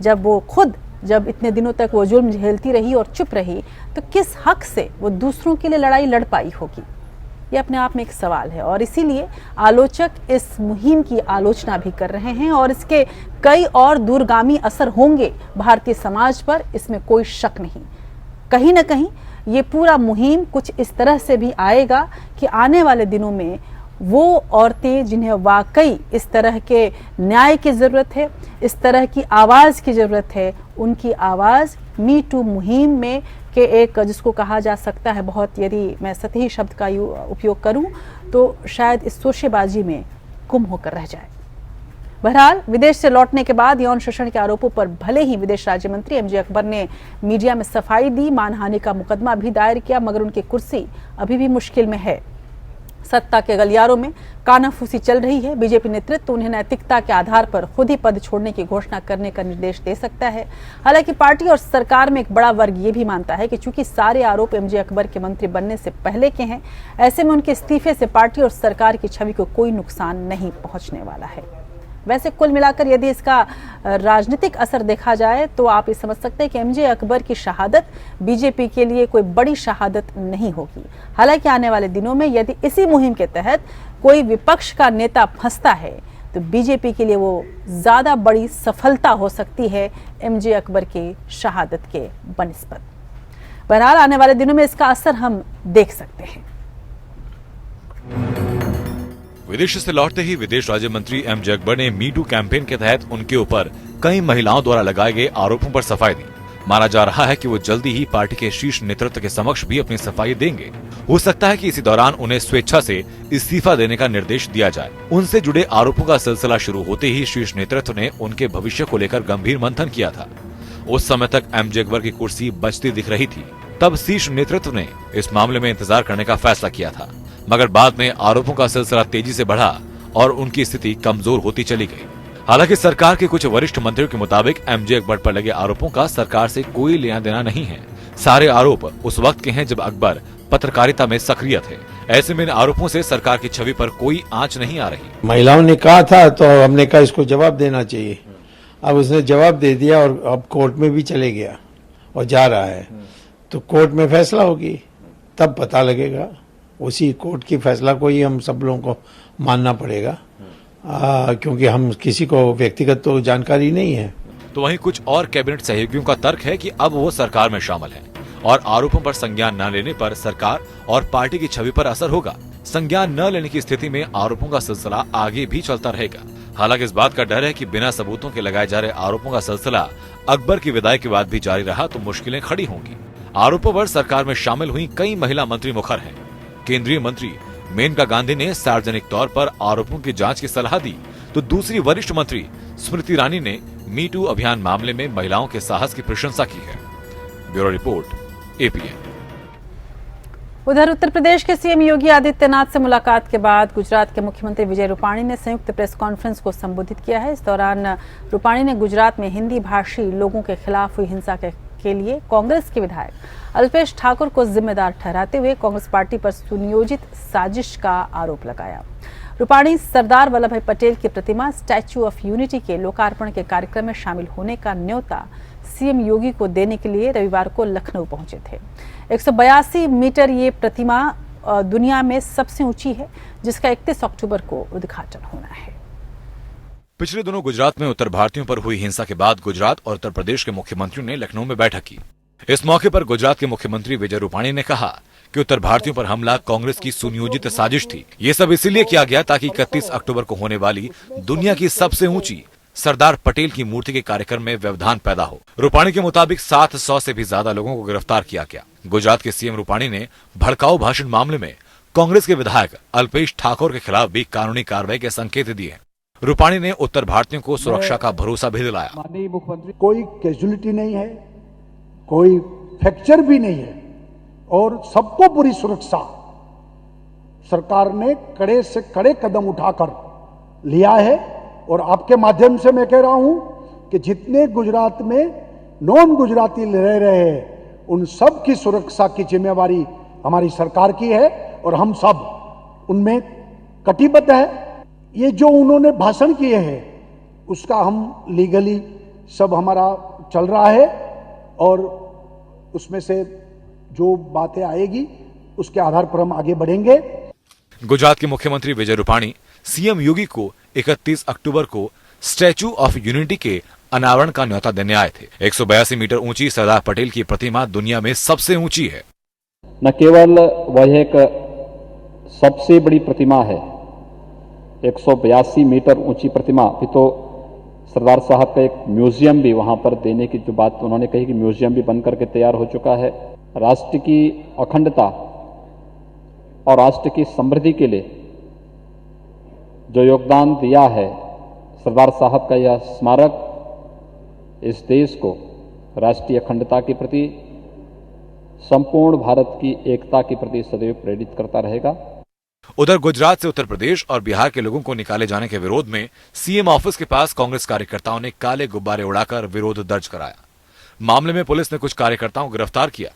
जब इतने दिनों तक वो जुल्म झेलती रही और चुप रही तो किस हक से वो दूसरों के लिए लड़ाई लड़ पाई होगी? ये अपने आप में एक सवाल है और इसीलिए आलोचक इस मुहिम की आलोचना भी कर रहे हैं और इसके कई और दूरगामी असर होंगे भारतीय समाज पर, इसमें कोई शक नहीं। कहीं ना कहीं ये पूरा मुहिम कुछ इस तरह से भी आएगा कि आने वाले दिनों में वो औरतें जिन्हें वाकई इस तरह के न्याय की ज़रूरत है, इस तरह की आवाज़ की ज़रूरत है, उनकी आवाज़ मी टू मुहिम में के एक, जिसको कहा जा सकता है बहुत, यदि मैं सतही शब्द का उपयोग करूं तो शायद इस शोरशेबाजी में गुम होकर रह जाए। बहरहाल विदेश से लौटने के बाद यौन शोषण के आरोपों पर भले ही विदेश राज्य मंत्री एमजे अकबर ने मीडिया में सफाई दी, मानहानि का मुकदमा भी दायर किया, मगर उनकी कुर्सी अभी भी मुश्किल में है। सत्ता के गलियारों में कानाफूसी चल रही है। बीजेपी नेतृत्व उन्हें नैतिकता के आधार पर खुद ही पद छोड़ने की घोषणा करने का निर्देश दे सकता है। हालांकि पार्टी और सरकार में एक बड़ा वर्ग ये भी मानता है कि चूंकि सारे आरोप एमजे अकबर के मंत्री बनने से पहले के हैं, ऐसे में उनके इस्तीफे से पार्टी और सरकार की छवि को कोई नुकसान नहीं पहुंचने वाला है। वैसे कुल मिलाकर यदि इसका राजनीतिक असर देखा जाए तो आप ये समझ सकते हैं कि एमजे अकबर की शहादत बीजेपी के लिए कोई बड़ी शहादत नहीं होगी। हालांकि आने वाले दिनों में यदि इसी मुहिम के तहत कोई विपक्ष का नेता फंसता है तो बीजेपी के लिए वो ज्यादा बड़ी सफलता हो सकती है एमजे अकबर के शहादत के बनिस्बत। बहरहाल आने वाले दिनों में इसका असर हम देख सकते हैं। विदेश से लौटते ही विदेश राज्य मंत्री एमजे अकबर ने मी टू कैंपेन के तहत उनके ऊपर कई महिलाओं द्वारा लगाए गए आरोपों पर सफाई दी। माना जा रहा है कि वो जल्दी ही पार्टी के शीर्ष नेतृत्व के समक्ष भी अपनी सफाई देंगे। हो सकता है कि इसी दौरान उन्हें स्वेच्छा से इस्तीफा देने का निर्देश दिया जाए। उनसे जुड़े आरोपों का सिलसिला शुरू होते ही शीर्ष नेतृत्व ने उनके भविष्य को लेकर गंभीर मंथन किया था। उस समय तक एमजे अकबर की कुर्सी बचती दिख रही थी। तब शीर्ष नेतृत्व ने इस मामले में इंतजार करने का फैसला किया था, मगर बाद में आरोपों का सिलसिला तेजी से बढ़ा और उनकी स्थिति कमजोर होती चली गई। हालांकि सरकार के कुछ वरिष्ठ मंत्रियों के मुताबिक एमजे अकबर पर लगे आरोपों का सरकार से कोई लेना देना नहीं है। सारे आरोप उस वक्त के हैं जब अकबर पत्रकारिता में सक्रिय थे। ऐसे में इन आरोपों से सरकार की छवि पर कोई आंच नहीं आ रही। महिलाओं ने कहा था तो हमने कहा इसको जवाब देना चाहिए। अब उसने जवाब दे दिया और अब कोर्ट में भी चले गया और जा रहा है, तो कोर्ट में फैसला होगी तब पता लगेगा। उसी कोर्ट की फैसला को ही हम सब लोगों को मानना पड़ेगा, क्योंकि हम किसी को व्यक्तिगत तो जानकारी नहीं है। तो वहीं कुछ और कैबिनेट सहयोगियों का तर्क है कि अब वो सरकार में शामिल हैं और आरोपों पर संज्ञान न लेने पर सरकार और पार्टी की छवि पर असर होगा। संज्ञान न लेने की स्थिति में आरोपों का सिलसिला आगे भी चलता रहेगा। हालांकि इस बात का डर है कि बिना सबूतों के लगाए जा रहे आरोपों का सिलसिला अकबर की विदाई के बाद भी जारी रहा तो मुश्किलें खड़ी होंगी। आरोपों पर सरकार में शामिल हुई कई महिला मंत्री मुखर हैं। केंद्रीय मंत्री मेनका गांधी ने सार्वजनिक तौर पर आरोपों की जांच की सलाह दी, तो दूसरी वरिष्ठ मंत्री स्मृति ईरानी ने मी टू अभियान मामले में महिलाओं के साहस की प्रशंसा की है। Bureau report, APN. उधर उत्तर प्रदेश के सीएम योगी आदित्यनाथ से मुलाकात के बाद गुजरात के मुख्यमंत्री विजय रूपाणी ने संयुक्त प्रेस कॉन्फ्रेंस को संबोधित किया है। इस दौरान रूपाणी ने गुजरात में हिंदी भाषी लोगों के खिलाफ हुई हिंसा के लिए कांग्रेस के विधायक अल्पेश ठाकुर को जिम्मेदार ठहराते हुए कांग्रेस पार्टी पर सुनियोजित साजिश का आरोप लगाया। रूपाणी सरदार वल्लभ भाई पटेल की प्रतिमा स्टैच्यू ऑफ यूनिटी के लोकार्पण के कार्यक्रम में शामिल होने का न्योता सीएम योगी को देने के लिए रविवार को लखनऊ पहुंचे थे। 182 मीटर ये प्रतिमा दुनिया में सबसे ऊंची है, जिसका 31 अक्टूबर को उद्घाटन होना है। पिछले दिनों गुजरात में उत्तर भारतीयों पर हुई हिंसा के बाद गुजरात और उत्तर प्रदेश के मुख्यमंत्रियों ने लखनऊ में बैठक की। इस मौके पर गुजरात के मुख्यमंत्री विजय रूपाणी ने कहा कि उत्तर भारतीयों पर हमला कांग्रेस की सुनियोजित साजिश थी। ये सब इसीलिए किया गया ताकि 31 अक्टूबर को होने वाली दुनिया की सबसे ऊंची सरदार पटेल की मूर्ति के कार्यक्रम में व्यवधान पैदा हो। रूपाणी के मुताबिक 700 से भी ज्यादा लोगों को गिरफ्तार किया गया। गुजरात के सीएम रूपाणी ने भड़काऊ भाषण मामले में कांग्रेस के विधायक अल्पेश ठाकुर के खिलाफ भी कानूनी कार्रवाई के संकेत दिए। रूपाणी ने उत्तर भारतीयों को सुरक्षा का भरोसा भी दिलाया। माननीय मुख्यमंत्री, कोई कैजुअलिटी नहीं है, कोई फ्रैक्चर भी नहीं है और सबको पूरी सुरक्षा सरकार ने कड़े से कड़े कदम उठाकर लिया है। और आपके माध्यम से मैं कह रहा हूं कि जितने गुजरात में नॉन गुजराती रह रहे हैं उन सब की सुरक्षा की जिम्मेवारी हमारी सरकार की है और हम सब उनमें कटिबद्ध है। ये जो उन्होंने भाषण किए हैं उसका हम लीगली सब हमारा चल रहा है और उसमें से जो बातें आएगी उसके आधार पर हम आगे बढ़ेंगे। गुजरात के मुख्यमंत्री विजय रूपाणी सीएम योगी को 31 अक्टूबर को स्टैच्यू ऑफ यूनिटी के अनावरण का न्योता देने आए थे। 182 मीटर ऊंची सरदार पटेल की प्रतिमा दुनिया में सबसे ऊंची है। न केवल वह एक सबसे बड़ी प्रतिमा है, 182 मीटर ऊंची प्रतिमा, अभी तो सरदार साहब का एक म्यूजियम भी वहां पर देने की जो बात उन्होंने कही कि म्यूजियम भी बन करके तैयार हो चुका है। राष्ट्र की अखंडता और राष्ट्र की समृद्धि के लिए जो योगदान दिया है सरदार साहब का यह स्मारक इस देश को राष्ट्रीय अखंडता के प्रति, संपूर्ण भारत की एकता के प्रति सदैव प्रेरित करता रहेगा। उधर गुजरात से उत्तर प्रदेश और बिहार के लोगों को निकाले जाने के विरोध में सीएम ऑफिस के पास कांग्रेस कार्यकर्ताओं ने काले गुब्बारे उड़ाकर विरोध दर्ज कराया। मामले में पुलिस ने कुछ कार्यकर्ताओं को गिरफ्तार किया।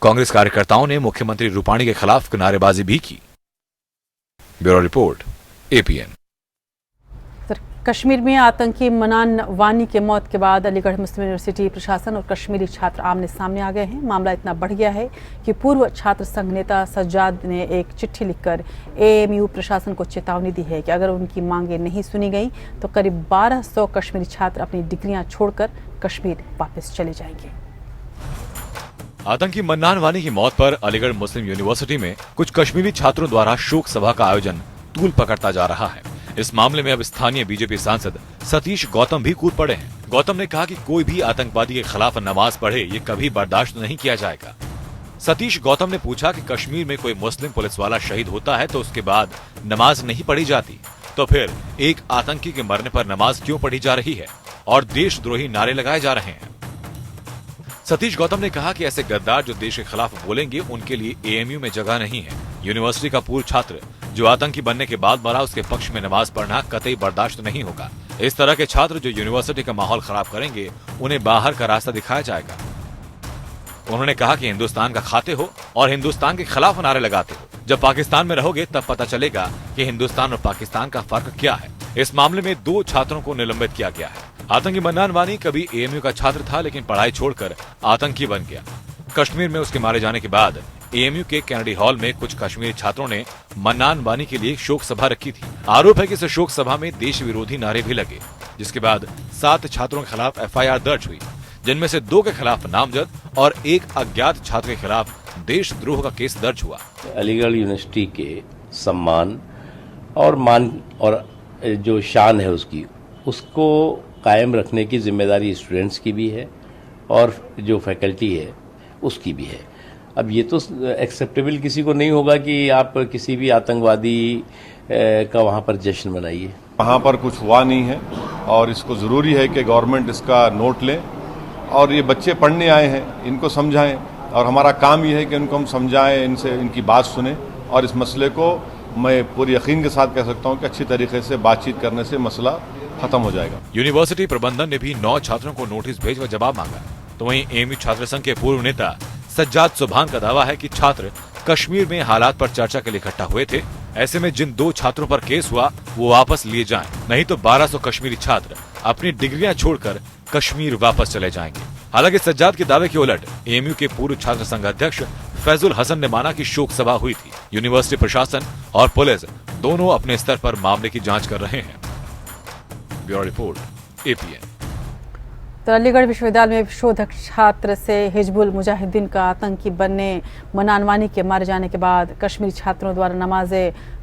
कांग्रेस कार्यकर्ताओं ने मुख्यमंत्री रूपाणी के खिलाफ नारेबाजी भी की। Bureau report, APN. कश्मीर में आतंकी मनान वानी के मौत के बाद अलीगढ़ मुस्लिम यूनिवर्सिटी प्रशासन और कश्मीरी छात्र आमने सामने आ गए हैं। मामला इतना बढ़ गया है कि पूर्व छात्र संघ नेता सज्जाद ने एक चिट्ठी लिखकर एएमयू प्रशासन को चेतावनी दी है कि अगर उनकी मांगें नहीं सुनी गई तो करीब 1200 कश्मीरी छात्र अपनी डिग्रियां छोड़कर कश्मीर वापस चले जाएंगे। आतंकी मन्नान वानी की मौत पर अलीगढ़ मुस्लिम यूनिवर्सिटी में कुछ कश्मीरी छात्रों द्वारा शोक सभा का आयोजन तूल पकड़ता जा रहा है। इस मामले में अब स्थानीय बीजेपी सांसद सतीश गौतम भी कूद पड़े हैं। गौतम ने कहा कि कोई भी आतंकवादी के खिलाफ नमाज पढ़े ये कभी बर्दाश्त नहीं किया जाएगा। सतीश गौतम ने पूछा कि कश्मीर में कोई मुस्लिम पुलिस वाला शहीद होता है तो उसके बाद नमाज नहीं पढ़ी जाती, तो फिर एक आतंकी के मरने पर नमाज क्यों पढ़ी जा रही है और देशद्रोही नारे लगाए जा रहे हैं। सतीश गौतम ने कहा कि ऐसे गद्दार जो देश के खिलाफ बोलेंगे उनके लिए एएमयू में जगह नहीं है। यूनिवर्सिटी का पूर्व छात्र जो आतंकी बनने के बाद मरा उसके पक्ष में नमाज पढ़ना कतई बर्दाश्त नहीं होगा। इस तरह के छात्र जो यूनिवर्सिटी का माहौल खराब करेंगे उन्हें बाहर का रास्ता दिखाया जाएगा। उन्होंने कहा कि हिंदुस्तान का खाते हो और हिंदुस्तान के खिलाफ नारे लगाते हो। जब पाकिस्तान में रहोगे तब पता चलेगा कि हिंदुस्तान और पाकिस्तान का फर्क क्या है। इस मामले में 2 छात्रों को निलंबित किया गया है। आतंकी मन्नान वानी कभी एएमयू का छात्र था लेकिन पढ़ाई छोड़कर आतंकी बन गया। कश्मीर में उसके मारे जाने के बाद एएमयू के कैनेडी हॉल में कुछ कश्मीरी छात्रों ने मन्नान वानी के लिए शोक सभा रखी थी। आरोप है कि इस शोक सभा में देश विरोधी नारे भी लगे, जिसके बाद 7 छात्रों के खिलाफ एफआईआर दर्ज हुई, जिनमें से 2 के खिलाफ नामजद और एक अज्ञात छात्र के खिलाफ देशद्रोह का केस दर्ज हुआ। अलीगढ़ यूनिवर्सिटी के सम्मान और मान और जो शान है उसको कायम रखने की जिम्मेदारी स्टूडेंट्स की भी है और जो फैकल्टी है उसकी भी है। अब ये तो एक्सेप्टेबल किसी को नहीं होगा कि आप किसी भी आतंकवादी का वहाँ पर जश्न मनाइए। वहाँ पर कुछ हुआ नहीं है और इसको ज़रूरी है कि गवर्नमेंट इसका नोट ले और ये बच्चे पढ़ने आए हैं, इनको समझाएं और हमारा काम ये है कि इनको हम समझाएं, इनसे इनकी बात सुने और इस मसले को मैं पूरी यकीन के साथ कह सकता हूँ कि अच्छी तरीके से बातचीत करने से मसला खत्म हो जाएगा। यूनिवर्सिटी प्रबंधन ने भी 9 छात्रों को नोटिस भेजकर जवाब मांगा। तो वहीं एएमयू छात्र संघ के पूर्व नेता सज्जाद सुभान का दावा है कि छात्र कश्मीर में हालात पर चर्चा के लिए इकट्ठा हुए थे। ऐसे में जिन 2 छात्रों पर केस हुआ वो वापस लिए जाएं, नहीं तो 1200 कश्मीरी छात्र अपनी डिग्रियां छोड़कर कश्मीर वापस चले जाएंगे। हालांकि सज्जाद के दावे के उलट एएमयू के पूर्व छात्र संघ अध्यक्ष फैजुल हसन ने माना कि शोक सभा हुई थी। यूनिवर्सिटी प्रशासन और पुलिस दोनों अपने स्तर पर मामले की जांच कर रहे हैं। Bureau report, APN. तो अलीगढ़ विश्वविद्यालय में शोधक छात्र से हिजबुल मुजाहिदीन का आतंकी बनने मन्नान वानी के मारे जाने के बाद कश्मीरी छात्रों द्वारा नमाज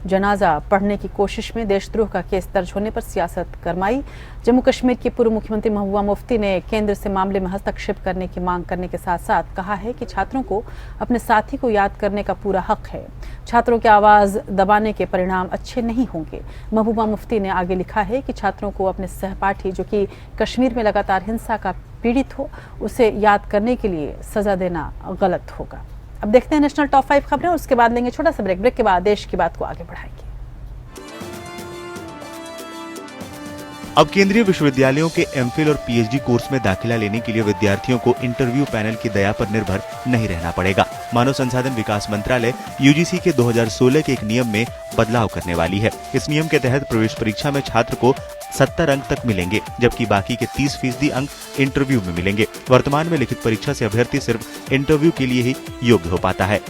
जनाजा पढ़ने की कोशिश में देशद्रोह का केस दर्ज होने पर सियासत गरमाई। जम्मू कश्मीर के पूर्व मुख्यमंत्री महबूबा मुफ्ती ने केंद्र से मामले में हस्तक्षेप करने की मांग करने के साथ साथ कहा है कि छात्रों को अपने साथी को याद करने का पूरा हक है। छात्रों की आवाज दबाने के परिणाम अच्छे नहीं होंगे। महबूबा मुफ्ती ने आगे लिखा है कि छात्रों को अपने सहपाठी जो कि कश्मीर में लगातार हिंसा का पीड़ित हो उसे याद करने के लिए सजा देना गलत होगा। अब देखते हैं नेशनल टॉप 5 खबरें और उसके बाद लेंगे छोटा सा ब्रेक के बाद देश की बात को आगे बढ़ाएंगे। अब केंद्रीय विश्वविद्यालयों के एमफिल और पीएचडी कोर्स में दाखिला लेने के लिए विद्यार्थियों को इंटरव्यू पैनल की दया पर निर्भर नहीं रहना पड़ेगा। मानव संसाधन विकास मंत्रालय यूजीसी के 2016 के एक नियम में बदलाव करने वाली है। इस नियम के तहत प्रवेश परीक्षा में छात्र को 70 अंक तक मिलेंगे, जबकि बाकी के 30% अंक इंटरव्यू में मिलेंगे। वर्तमान में लिखित परीक्षा से अभ्यर्थी सिर्फ इंटरव्यू के लिए ही योग्य हो पाता है।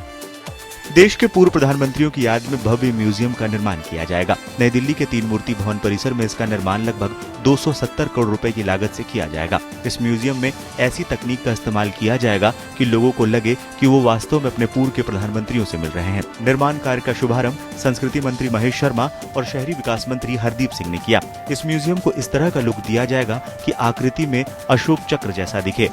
देश के पूर्व प्रधानमंत्रियों की याद में भव्य म्यूजियम का निर्माण किया जाएगा। नई दिल्ली के 3 मूर्ति भवन परिसर में इसका निर्माण लगभग 270 करोड़ रुपए की लागत से किया जाएगा। इस म्यूजियम में ऐसी तकनीक का इस्तेमाल किया जाएगा कि लोगों को लगे कि वो वास्तव में अपने पूर्व के प्रधानमंत्रियों से मिल रहे हैं। निर्माण कार्य का शुभारंभ संस्कृति मंत्री महेश शर्मा और शहरी विकास मंत्री हरदीप सिंह ने किया। इस म्यूजियम को इस तरह का लुक दिया जाएगा कि आकृति में अशोक चक्र जैसा दिखे।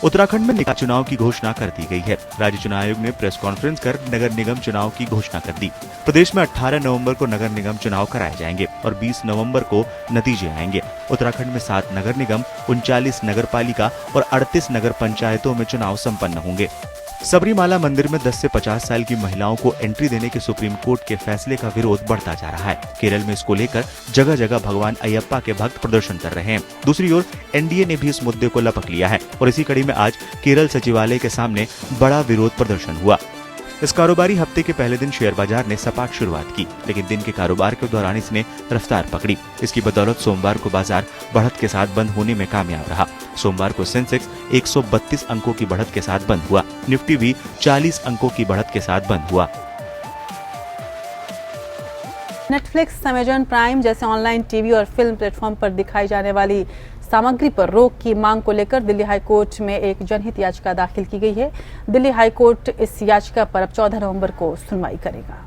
उत्तराखंड में निकाय चुनाव की घोषणा कर दी गई है। राज्य चुनाव आयोग ने प्रेस कॉन्फ्रेंस कर नगर निगम चुनाव की घोषणा कर दी। प्रदेश में 18 नवंबर को नगर निगम चुनाव कराए जाएंगे और 20 नवंबर को नतीजे आएंगे। उत्तराखंड में 7 नगर निगम, 39 नगर पालिका और 38 नगर पंचायतों में चुनाव संपन्न होंगे। सबरीमाला मंदिर में 10 से 50 साल की महिलाओं को एंट्री देने के सुप्रीम कोर्ट के फैसले का विरोध बढ़ता जा रहा है। केरल में इसको लेकर जगह जगह भगवान अयप्पा के भक्त प्रदर्शन कर रहे हैं। दूसरी ओर एनडीए ने भी इस मुद्दे को लपक लिया है और इसी कड़ी में आज केरल सचिवालय के सामने बड़ा विरोध प्रदर्शन हुआ। इस कारोबारी हफ्ते के पहले दिन शेयर बाजार ने सपाट शुरुआत की, लेकिन दिन के कारोबार के दौरान इसने रफ्तार पकड़ी। इसकी बदौलत सोमवार को बाजार बढ़त के साथ बंद होने में कामयाब रहा। सोमवार को सेंसेक्स 132 अंकों की बढ़त के साथ बंद हुआ। निफ्टी भी 40 अंकों की बढ़त के साथ बंद हुआ। नेटफ्लिक्स, अमेजॉन प्राइम जैसे ऑनलाइन टीवी और फिल्म प्लेटफॉर्म पर दिखाई जाने वाली सामग्री पर रोक की मांग को लेकर दिल्ली हाईकोर्ट में एक जनहित याचिका दाखिल की गई है। दिल्ली हाईकोर्ट इस याचिका पर अब 14 नवंबर को सुनवाई करेगा।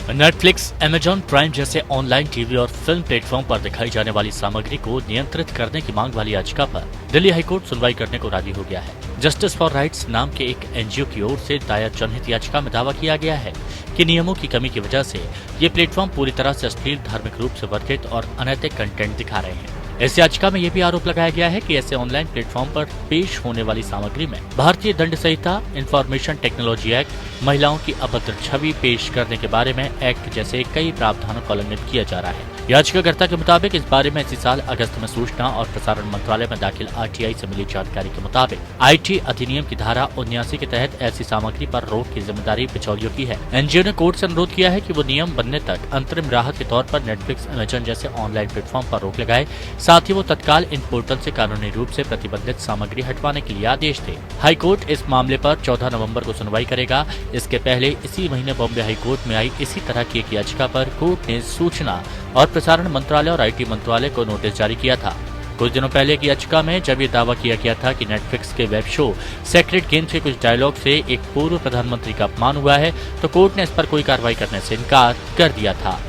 नेटफ्लिक्स, अमेजॉन प्राइम जैसे ऑनलाइन टीवी और फिल्म प्लेटफॉर्म पर दिखाई जाने वाली सामग्री को नियंत्रित करने की मांग वाली याचिका पर दिल्ली हाईकोर्ट सुनवाई करने को राजी हो गया है। जस्टिस फॉर राइट्स नाम के एक एनजीओ की ओर से दायर जनहित याचिका में दावा किया गया है कि नियमों की कमी की वजह से ये प्लेटफॉर्म पूरी तरह से अश्लील, धार्मिक रूप से वर्जित और अनैतिक कंटेंट दिखा रहे हैं। इस याचिका में यह भी आरोप लगाया गया है कि ऐसे ऑनलाइन प्लेटफॉर्म पर पेश होने वाली सामग्री में भारतीय दंड संहिता, इंफॉर्मेशन टेक्नोलॉजी एक्ट, महिलाओं की अभद्र छवि पेश करने के बारे में एक्ट जैसे कई प्रावधानों का उल्लंघन किया जा रहा है। याचिकाकर्ता के मुताबिक इस बारे में इसी साल अगस्त में सूचना और प्रसारण मंत्रालय में दाखिल आरटीआई से मिली जानकारी के मुताबिक आईटी अधिनियम की धारा 79 के तहत ऐसी सामग्री पर रोक की जिम्मेदारी बिचौलियों की है। एनजीओ ने कोर्ट से अनुरोध किया है कि वो नियम बनने तक अंतरिम राहत के तौर पर नेटफ्लिक्स, अमेजन जैसे ऑनलाइन प्लेटफॉर्म पर रोक लगाए, साथ ही वो तत्काल इन पोर्टल से कानूनी रूप से प्रतिबंधित सामग्री हटवाने के लिए आदेश दे। हाईकोर्ट इस मामले पर 14 नवंबर को सुनवाई करेगा। इसके पहले इसी महीने बॉम्बे हाईकोर्ट में आई इसी तरह की एक याचिका पर कोर्ट ने सूचना और प्रसारण मंत्रालय और आईटी मंत्रालय को नोटिस जारी किया था। कुछ दिनों पहले एक याचिका में जब ये दावा किया गया था कि नेटफ्लिक्स के वेब शो सेक्रेट गेम्स के कुछ डायलॉग से एक पूर्व प्रधानमंत्री का अपमान हुआ है, तो कोर्ट ने इस पर कोई कार्रवाई करने से इनकार कर दिया था।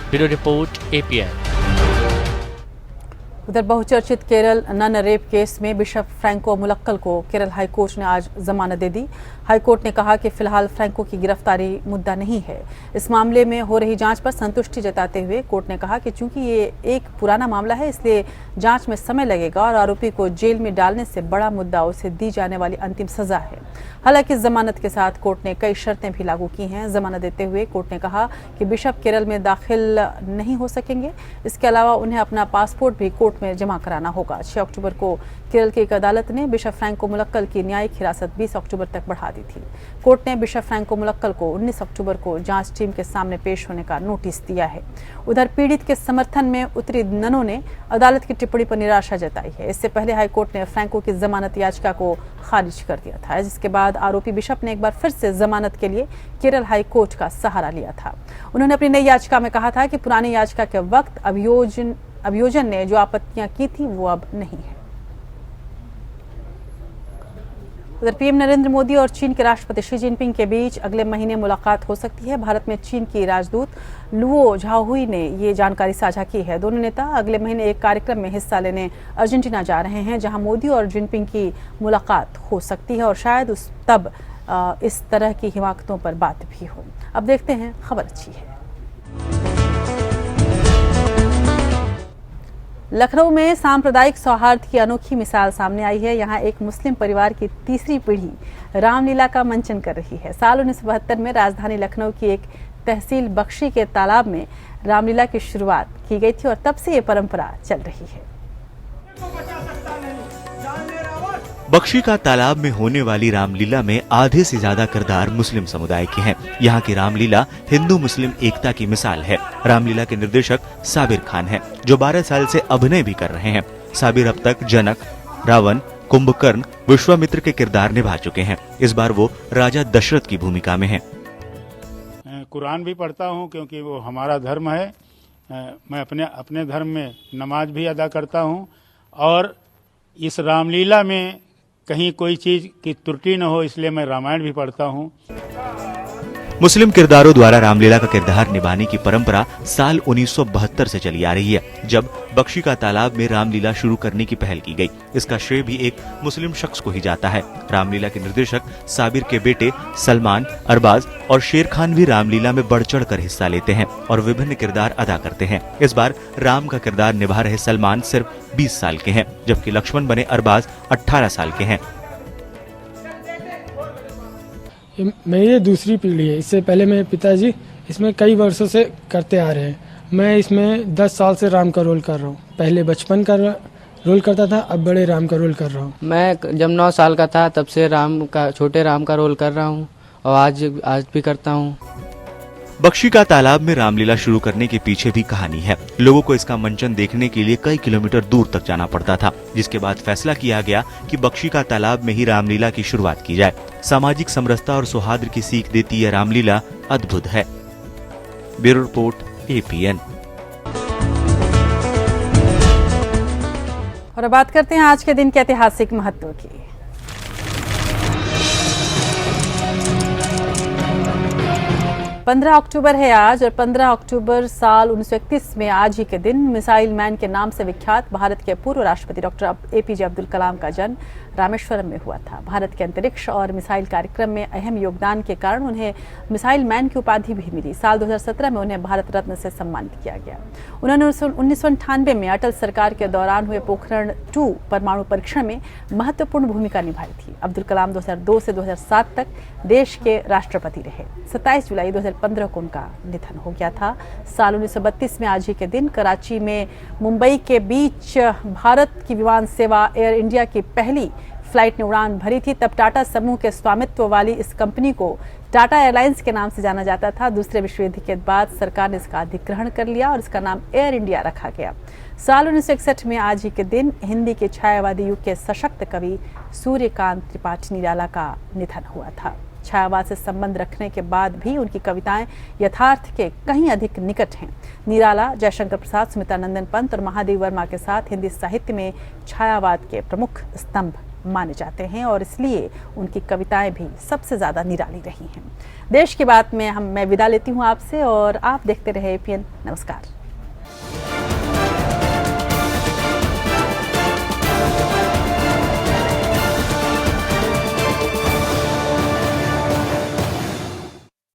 Bureau report, APN. उधर बहुचर्चित केरल नन रेप केस में बिशप फ्रैंको मुलक्कल को केरल हाईकोर्ट ने आज जमानत दे दी। हाईकोर्ट ने कहा कि फिलहाल फ्रैंको की गिरफ्तारी मुद्दा नहीं है। इस मामले में हो रही जांच पर संतुष्टि जताते हुए कोर्ट ने कहा कि चूंकि ये एक पुराना मामला है, इसलिए जांच में समय लगेगा और आरोपी को जेल में डालने से बड़ा मुद्दा उसे दी जाने वाली अंतिम सजा है। हालांकि जमानत के साथ कोर्ट ने कई शर्तें भी लागू की हैं। जमानत देते हुए कोर्ट ने कहा कि बिशप केरल में दाखिल नहीं हो सकेंगे। इसके अलावा उन्हें अपना पासपोर्ट भी कोर्ट में जमा कराना होगा। 6 अक्टूबर को केरल की एक अदालत ने बिशप फ्रैंको मुलक्कल की न्यायिक हिरासत 20 अक्टूबर तक बढ़ा दी थी। कोर्ट ने बिशप फ्रैंको मुलक्कल को 19 अक्टूबर को जांच टीम के सामने पेश होने का नोटिस दिया है। उधर पीड़ित के समर्थन में उतरी ननों ने अदालत की टिप्पणी पर निराशा जताई है। इससे पहले हाईकोर्ट ने फ्रैंको की जमानत याचिका को खारिज कर दिया था, जिसके बाद आरोपी बिशप ने एक बार फिर से जमानत के लिए केरल हाईकोर्ट का सहारा लिया था। उन्होंने अपनी नई याचिका में कहा था कि पुरानी याचिका के वक्त अभियोजन ने जो आपत्तियां की थी वो अब नहीं है। उधर पीएम नरेंद्र मोदी और चीन के राष्ट्रपति शी जिनपिंग के बीच अगले महीने मुलाकात हो सकती है। भारत में चीन की राजदूत लुओ झाओहुई ने ये जानकारी साझा की है। दोनों नेता अगले महीने एक कार्यक्रम में हिस्सा लेने अर्जेंटीना जा रहे हैं, जहां मोदी और जिनपिंग की मुलाकात हो सकती है और शायद तब इस तरह की हिमाकतों पर बात भी हो। अब देखते हैं खबर अच्छी है। लखनऊ में सांप्रदायिक सौहार्द की अनोखी मिसाल सामने आई है। यहाँ एक मुस्लिम परिवार की तीसरी पीढ़ी रामलीला का मंचन कर रही है। साल 1972 में राजधानी लखनऊ की एक तहसील बख्शी के तालाब में रामलीला की शुरुआत की गई थी और तब से ये परंपरा चल रही है। बख्शी का तालाब में होने वाली रामलीला में आधे से ज्यादा किरदार मुस्लिम समुदाय के हैं। यहाँ की रामलीला हिंदू मुस्लिम एकता की मिसाल है। रामलीला के निर्देशक साबिर खान हैं, जो 12 साल से अभिनय भी कर रहे हैं। साबिर अब तक जनक, रावण, कुंभकर्ण, विश्वामित्र के किरदार निभा चुके हैं। इस बार वो राजा दशरथ की भूमिका में हैं। कुरान भी पढ़ता हूँ क्योंकि वो हमारा धर्म है। मैं अपने धर्म में नमाज भी अदा करता हूँ और इस रामलीला में कहीं कोई चीज की त्रुटि न हो, इसलिए मैं रामायण भी पढ़ता हूँ। मुस्लिम किरदारों द्वारा रामलीला का किरदार निभाने की परंपरा साल 1972 से चली आ रही है, जब बख्शी का तालाब में रामलीला शुरू करने की पहल की गई। इसका श्रेय भी एक मुस्लिम शख्स को ही जाता है। रामलीला के निर्देशक साबिर के बेटे सलमान, अरबाज और शेर खान भी रामलीला में बढ़ चढ़ कर हिस्सा लेते हैं और विभिन्न किरदार अदा करते हैं। इस बार राम का किरदार निभा रहे सलमान सिर्फ 20 साल के हैं, जबकि लक्ष्मण बने अरबाज 18 साल के हैं। मेरी दूसरी पीढ़ी है। इससे पहले मेरे पिताजी इसमें कई वर्षों से करते आ रहे हैं। मैं इसमें 10 साल से राम का रोल कर रहा हूँ। पहले बचपन का रोल करता था, अब बड़े राम का रोल कर रहा हूँ। मैं जब 9 साल का था तब से छोटे राम का रोल कर रहा हूँ और आज भी करता हूँ। बख्शी का तालाब में रामलीला शुरू करने के पीछे भी कहानी है। लोगों को इसका मंचन देखने के लिए कई किलोमीटर दूर तक जाना पड़ता था, जिसके बाद फैसला किया गया कि बख्शी का तालाब में ही रामलीला की शुरुआत की जाए। सामाजिक समरसता और सौहार्द की सीख देती यह रामलीला अद्भुत है। Bureau report, APN। और अब बात करते हैं आज के दिन के ऐतिहासिक महत्व की। 15 अक्टूबर है आज, और 15 अक्टूबर साल 1931 में आज ही के दिन मिसाइल मैन के नाम से विख्यात भारत के पूर्व राष्ट्रपति डॉक्टर APJ अब्दुल कलाम का जन्म रामेश्वरम में हुआ था। भारत के अंतरिक्ष और मिसाइल कार्यक्रम में अहम योगदान के कारण उन्हें मिसाइल मैन की उपाधि भी मिली। साल 2017 में उन्हें भारत रत्न से सम्मानित किया गया। उन्होंने 1998 में अटल सरकार के दौरान हुए पोखरण 2 परमाणु परीक्षण में महत्वपूर्ण भूमिका निभाई थी। अब्दुल कलाम 2002 से 2007 तक देश के राष्ट्रपति रहे। 27 जुलाई 2015 को उनका निधन हो गया था। साल 1932 में आज ही के दिन कराची में मुंबई के बीच भारत की विमान सेवा एयर इंडिया की पहली फ्लाइट ने उड़ान भरी थी। तब टाटा समूह के स्वामित्व वाली इस कंपनी को टाटा एयरलाइंस के नाम से जाना जाता था। दूसरे विश्व युद्ध के बाद सरकार ने इसका अधिग्रहण कर लिया और इसका नाम एयर इंडिया रखा गया। साल 1961 में आज ही के दिन हिंदी के छायावादी युग के सशक्त कवि सूर्यकांत त्रिपाठी निराला का निधन हुआ था। छायावाद से संबंध रखने के बाद भी उनकी कविताएं यथार्थ के कहीं अधिक निकट हैं। निराला जयशंकर प्रसाद, सुमित्रा नंदन पंत और महादेव वर्मा के साथ हिंदी साहित्य में छायावाद के प्रमुख स्तंभ माने जाते हैं और इसलिए उनकी कविताएं भी सबसे ज्यादा निराली रही हैं। देश की बात में मैं विदा लेती हूं आपसे और आप देखते रहे APN। नमस्कार।